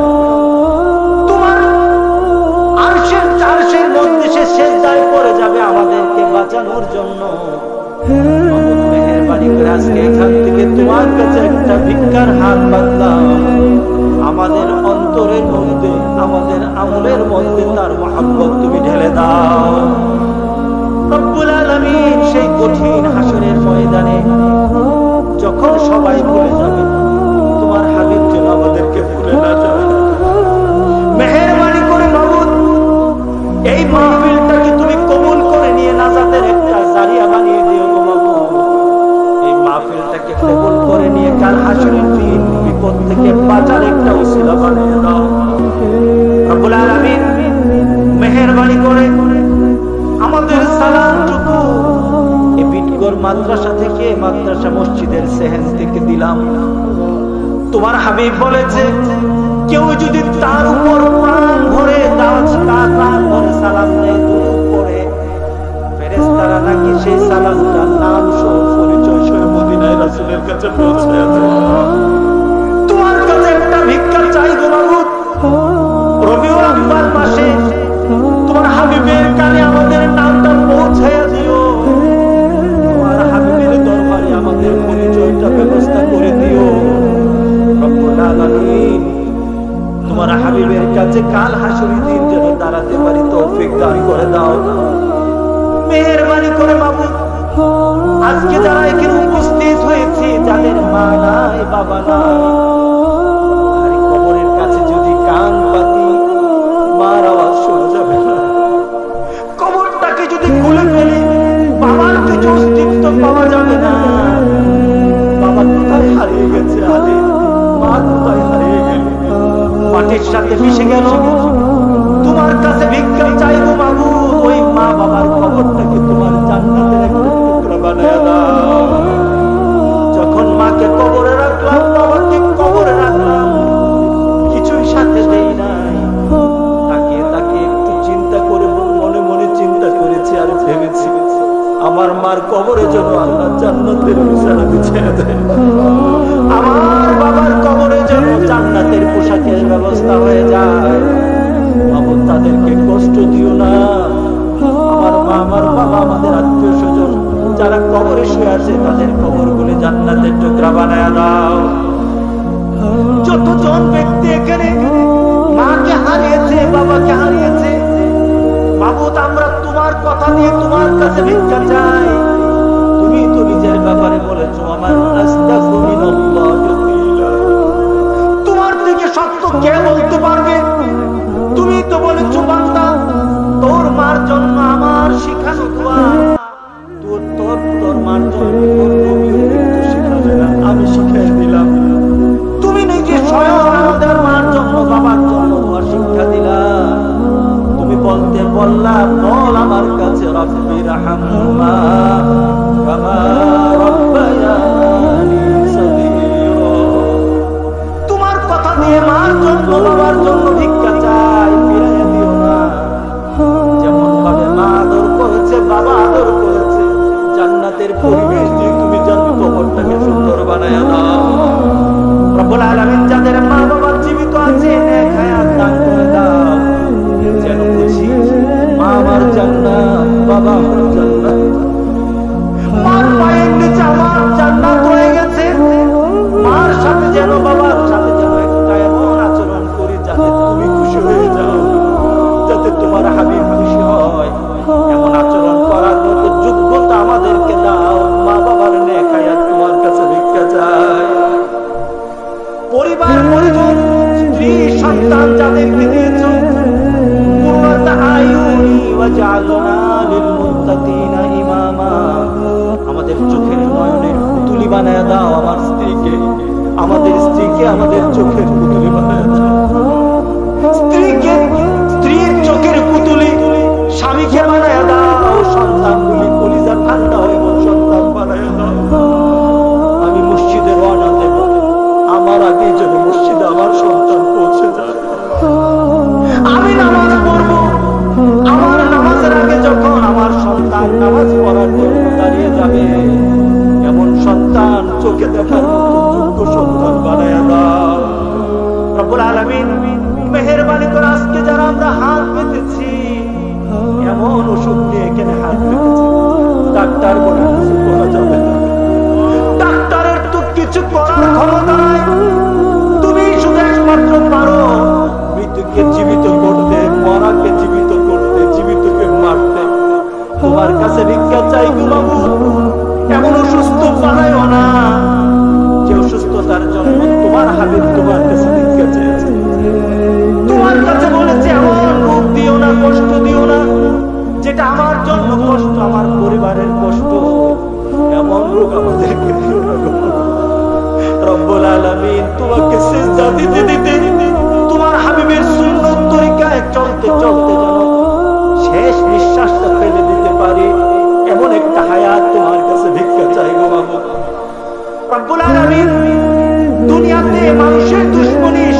তোমার আরশের মধ্যে সে সেজদায় পড়ে যাবে আমাদেরকে বাঁচানোর জন্য। মেহেরবানি করে আজকে এখান থেকে তোমার কাছে একটা ভিক্ষার হাত বাঁধলাম। আমাদের অন্তরের মধ্যে, আমাদের আমলের মধ্যে তার মহব্বত তুমি ঢেলে দাও। রব্বুল আলামিন, সেই কঠিন হাসরের ময়দানে যখন সবাই ভুলে যাবে, তোমার হাবিব যেন আমাদেরকে ভুলে না যায়। মেহেরবানি করে মাবুদ, মেহেরবানি করে আমাদের সালামটুকু এই বিটগড় মাদ্রাসা থেকে, মাদ্রাসা মসজিদের সেহেন থেকে দিলাম। তোমার হাবিব বলেছে কেউ যদি তার উপর প্রাণ ভরে প্রাণ ভরে সালাম দেয়, দুরূদ পড়ে, ফেরেশতারা নাকি সেই সালামটার নাম সহ পরিচয় সহ মদিনায় রাসূলের কাছে পৌঁছে যাবে। তোমার কাছে একটা ভিক্ষা চাই গো মাবুদ, রবিউল আউয়াল মাসে তোমার হাবিবের কানে আমাদের নামটা পৌঁছায়া দিও, তোমার হাবিবের দরবারে আমাদের পরিচয়টা ব্যবস্থা করে দিও রব্বুল আলামিন। তোমার হাবিবের কাছে কাল হাসরের দিন যেন দাঁড়াতে পারি তৌফিক দান করে দাও মেহেরবানি করে মাবুদ। আজকে যারা এখানে উপস্থিত হয়েছে, যাদের মা নাই বাবা নাই, আরে কবরের কাছে যদি কান পাতি মার আওয়াজ শোনা যাবে না, কবরটাকে যদি খুলে ফেলি বাবার কিছু অস্তিত্ব পাওয়া যাবে না। বাবা কোথায় হারিয়ে গেছে, আরে মা কোথায় হারিয়ে গেল, মাটির সাথে মিশে গেল। তোমার কাছে ভিক্ষা চাইবো মাবুদ, ওই মা বাবার কবরটাকে তোমার জান্নাতের একটা টুকরা বানায় দাও। যখন মাকে কবরে রাখলাম, বাবাকে কবরে রাখলাম, কিছুই সাথে দেই নাই, তাকে তাকে একটু চিন্তা করে মনে মনে চিন্তা করেছি আর ভেবেছি আমার মার কবরে যেন আল্লাহ জান্নাতের বিছানা বিছিয়ে দেয়, আমার বাবার কবরে যেন জান্নাতের পোশাকের ব্যবস্থা হয়ে যায়। মাবুদ তাদেরকে কষ্ট দিও না, আমার মা আমার বাবা আমাদের আত্মীয় স্বজন যারা কবরে শুয়ে আছে তাদের কবরগুলো জান্নাতের টুকরা বানায় দাও। যতজন ব্যক্তি এখানে মাকে হারিয়েছে বাবাকে হারিয়েছে, মাবুদ আমরা তোমার কথা দিয়ে তোমার কাছে ভিক্ষা চাই। তুমি তো নিজের ব্যাপারে বলেছো আমার আস্তাগফিরু মিনাল্লাহি কিলা, তোমার থেকে সত্য কে বলতে পারবে? তুমি তো বলেছো বান্দা তোর মার জন্য আমার শিখানো দোয়া, তোর মার জন্য তোর নবীও কিন্তু শিখাবে না, আমি শিখিয়ে দিলাম। তুমি নাকি স্বয়ং আমাদের মার জন্য বাবার জন্য দোয়া শিক্ষা দিলা। তুমি বলতে বললা বল আমার কাছে রব্বি রাহমহুমা কামা রাব্বায়ানি সগীরা। তোমার কথা দিয়ে মার জন্য বাবার জন্য ভিক্ষা চাই, ফিরিয়ে দিও না। যেমন ভাবে মা আদর করেছে বাবা আদর করেছে, জান্নাতের পরিবেশ দিয়ে তুমি যেন কবরটাকে সুন্দর বানায় দাও রব্বুল আলামিন। যাদের মা বাবা জীবিত আছে নেক হায়াত দান করে দাও, যেন বুঝি মা আমার জান্নাত বাবা আমার জান্নাত, মার পায়ের নিচে আমার জান্নাত হয়ে গেছে। মার সাথে যেন বাবার সাথে যেন একটা এমন আচরণ করি যাতে তুমি খুশি হয়ে যাও, যাতে তোমার হাবিব খুশি হয়। এমন আচরণ করার মতো যোগ্যতা আমাদেরকে দাও। মা বাবার নেক হায়াত তোমার কাছে ভিক্ষা চাই। পরিবার পরিজন স্ত্রী সন্তান যাদেরকে দিয়েছো, কুররাতা আয়ুনি ওয়াজআলনা লিল মুত্তাকিনা ইমামা, আমাদের চোখের নয়নের পুতুলি বানায় দাও আমার স্ত্রীকে, আমাদের স্ত্রীকে আমাদের চোখের পুতুলি বানায় দাও। স্ত্রীর চোখের পুতুলি স্বামীকে বানায় দাও, সন্তানগুলি কলিজা ঠান্ডা হয়ে সন্তান বানায় দাও। আমি মসজিদে রওনা দেব, আমার আগে যেন মসজিদে আমার সন্তান পৌঁছে যায়। আমি নামাজ পড়ব, আমার নামাজের আগে যখন আমার সন্তান নামাজ পড়ার জন্য দাঁড়িয়ে যাবে, এমন সন্তান চোখে দেখার মতো যোগ্য সন্তান বানায় দাও রব্বুল আলামিন। মেহেরবানি করে আজকে যারা আমরা হাত পেতেছি, এমন ওষুধ নিয়ে এখানে হাত পেতেছি, ডাক্তার বলে কিছু করা যাবে না, ডাক্তারের তো কিছু করার ক্ষমতা নাই। তুমি শুধু একমাত্র পারো মৃত্যুকে জীবিত করতে, মরাকে জীবিত করতে, জীবিতকে মারতে। তোমার কাছে ভিক্ষা চাই গো মাবুদ, এমন অসুস্থ বানায়ও না যে অসুস্থতার জন্য তোমার হাবিব তোমার কাছে ভিক্ষা চেয়েছে। তোমার কাছে বলেছে এমন রোগ দিও না, কষ্ট দিও না যেটা আমার জন্য কষ্ট, আমার পরিবারের কষ্ট, এমন রোগ আমাদেরকে দিও না রব্বুল আলামিন। তোমাকে সিজদা দিতে দিতে তোমার হাবিবের সুন্নত তরিকায় চলতে চলতে যেন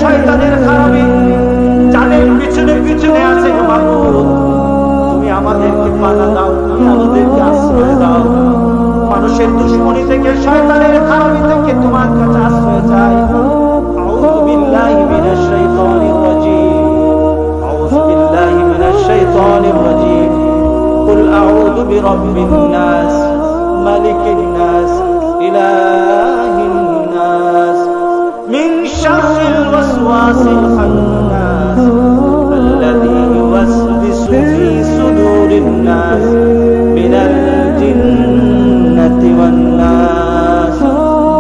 শয়তানের খারাপি যাদের পিছনে পিছনে আছে মাবুদ, তুমি আমাদেরকে বাধা দাও, তুমি আমাদেরকে আশ্রয় দাও। মানুষের দুশ্মনী থেকে, শয়তানের খারাপি থেকে তোমার কাছে আশ্রয় চাই। আউযু বিল্লাহি মিনাশ শাইতানির রাজীম, আউযু বিল্লাহি মিনাশ শাইতানির রাজীম। কুল আউযু বিরাব্বিন নাস, মালিকিন নাস, ইলাহিন নাস, মিন শাররিল ওয়াসওয়াসিল খান্নাস, আল্লাযী ইউওয়াসবিসু ফী সুদুরিন নাস, মিনাল জিন্নাতি ওয়ান নাস।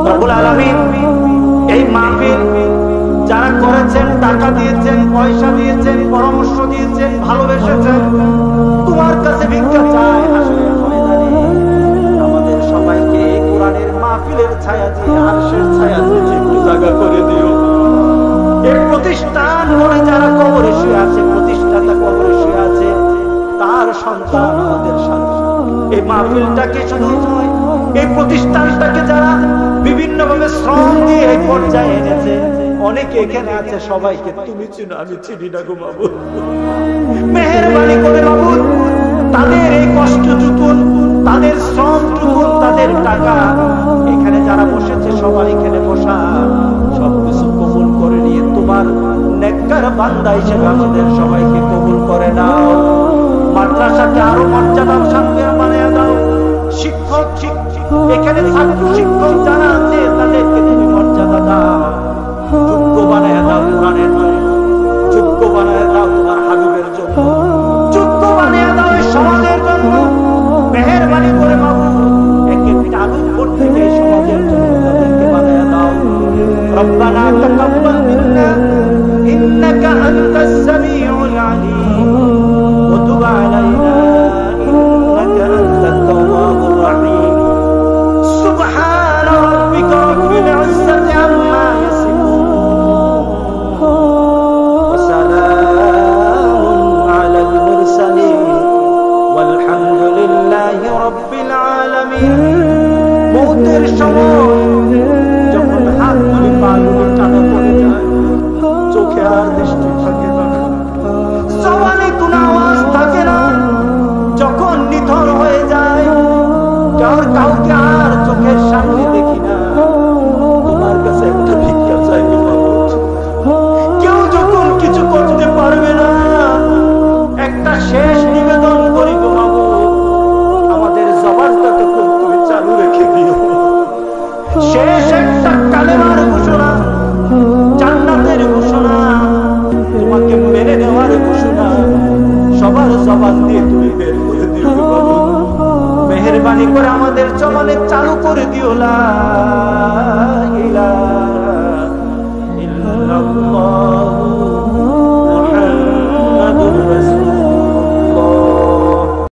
রব্বুল আলামিন এই মাহফিল যারা করেছেন, টাকা দিয়েছেন, পয়সা দিয়েছেন, পরামর্শ দিয়েছেন, ভালোবেসেছেন, তোমার কাছে ভিক্ষা চাই। হাসরের ময়দানে আমাদের সবাইকে কোরআনের মাহফিলের ছায়া দিয়ে, আরশের ছায়া দিয়ে একটু জায়গা করে দিও। এই প্রতিষ্ঠান বলে যারা কবরে শুয়ে আছে, প্রতিষ্ঠাতা কবরে শুয়ে আছে, তার সন্তান আমাদের সন্তান। এই মাহফিলটাকে শুধু নয়, এই প্রতিষ্ঠানটাকে যারা বিভিন্ন ভাবে শ্রম দিয়ে এই পর্যায়ে এনেছে, অনেকে এখানে আছে, সবাইকে তুমি চিনো, আমি চিনি না গো মাবুদ। মেহেরবানি করে মাবুদ তাদের এই কষ্ট টুকুন, তাদের শ্রম টুকুন, তাদের টাকা, এখানে যারা বসেছে সবাই এখানে বসা, সবকিছু কবুল করে নিয়ে তোমার নেককার বান্দা হিসেবে আমাদের সবাইকে কবুল করে নাও। মাদ্রাসাকে আরো মর্যাদার সঙ্গে বানিয়ে দাও। শিক্ষক, এখানে ছাত্র শিক্ষক যারা আছে তাদেরকে তুমি মর্যাদা দাও, যোগ্য বানিয়ে দাও। কোরআনের যোগ্য বানিয়ে দাও তোমার হাবিবের জন্য, যোগ্য বানিয়ে দাও সমাজের জন্য। মেহেরবানি করে মাবুদ একেকটা আলুর থেকে সমাজের জন্য তাদেরকে বানিয়ে দাও। রব্বানা তাকাব্বাল মিন্না ইন্নাকা আনতাস সামিউল আলীম ওয়া তুব আলাইনা ইন্নাকা আনতাত তাওয়াবুর রহিম। সুবহান রাব্বিকা রাব্বিল ইজ্জাতি আম্মা ইয়াসিফুন ওয়া সালামুন আলাল মুরসালিন ওয়ালহামদুলিল্লাহি রাব্বিল আলামিন। মওতের সময় যখন হাত তুলে পা তুলে টানা পড়ে যায়, চোখে আর দৃষ্টি থাকে না, জবানে কোনো আওয়াজ থাকে না, যখন নিথর হয়ে যায়, কাউকে আর চোখের সামনে দেখি না, তোমার কাছে একটা ভিক্ষা চাইবে মাবুদ। কেউ যখন কিছু করতে পারবে না, একটা শেষ নিবেদন করিব মাবুদ, আমাদের জবানটা তখন তুমি চালু রেখে দিও। শেষ একটা কালেমার ঘোষণা, জান্নাতের ঘোষণা, তোমাকে মেনে নেওয়ার ঘোষণা, সবার জবান দিয়ে তুমি বের করে দিও মাবুদ। মেহেরবানি করে আমাদের জবানে চালু করে দিও লা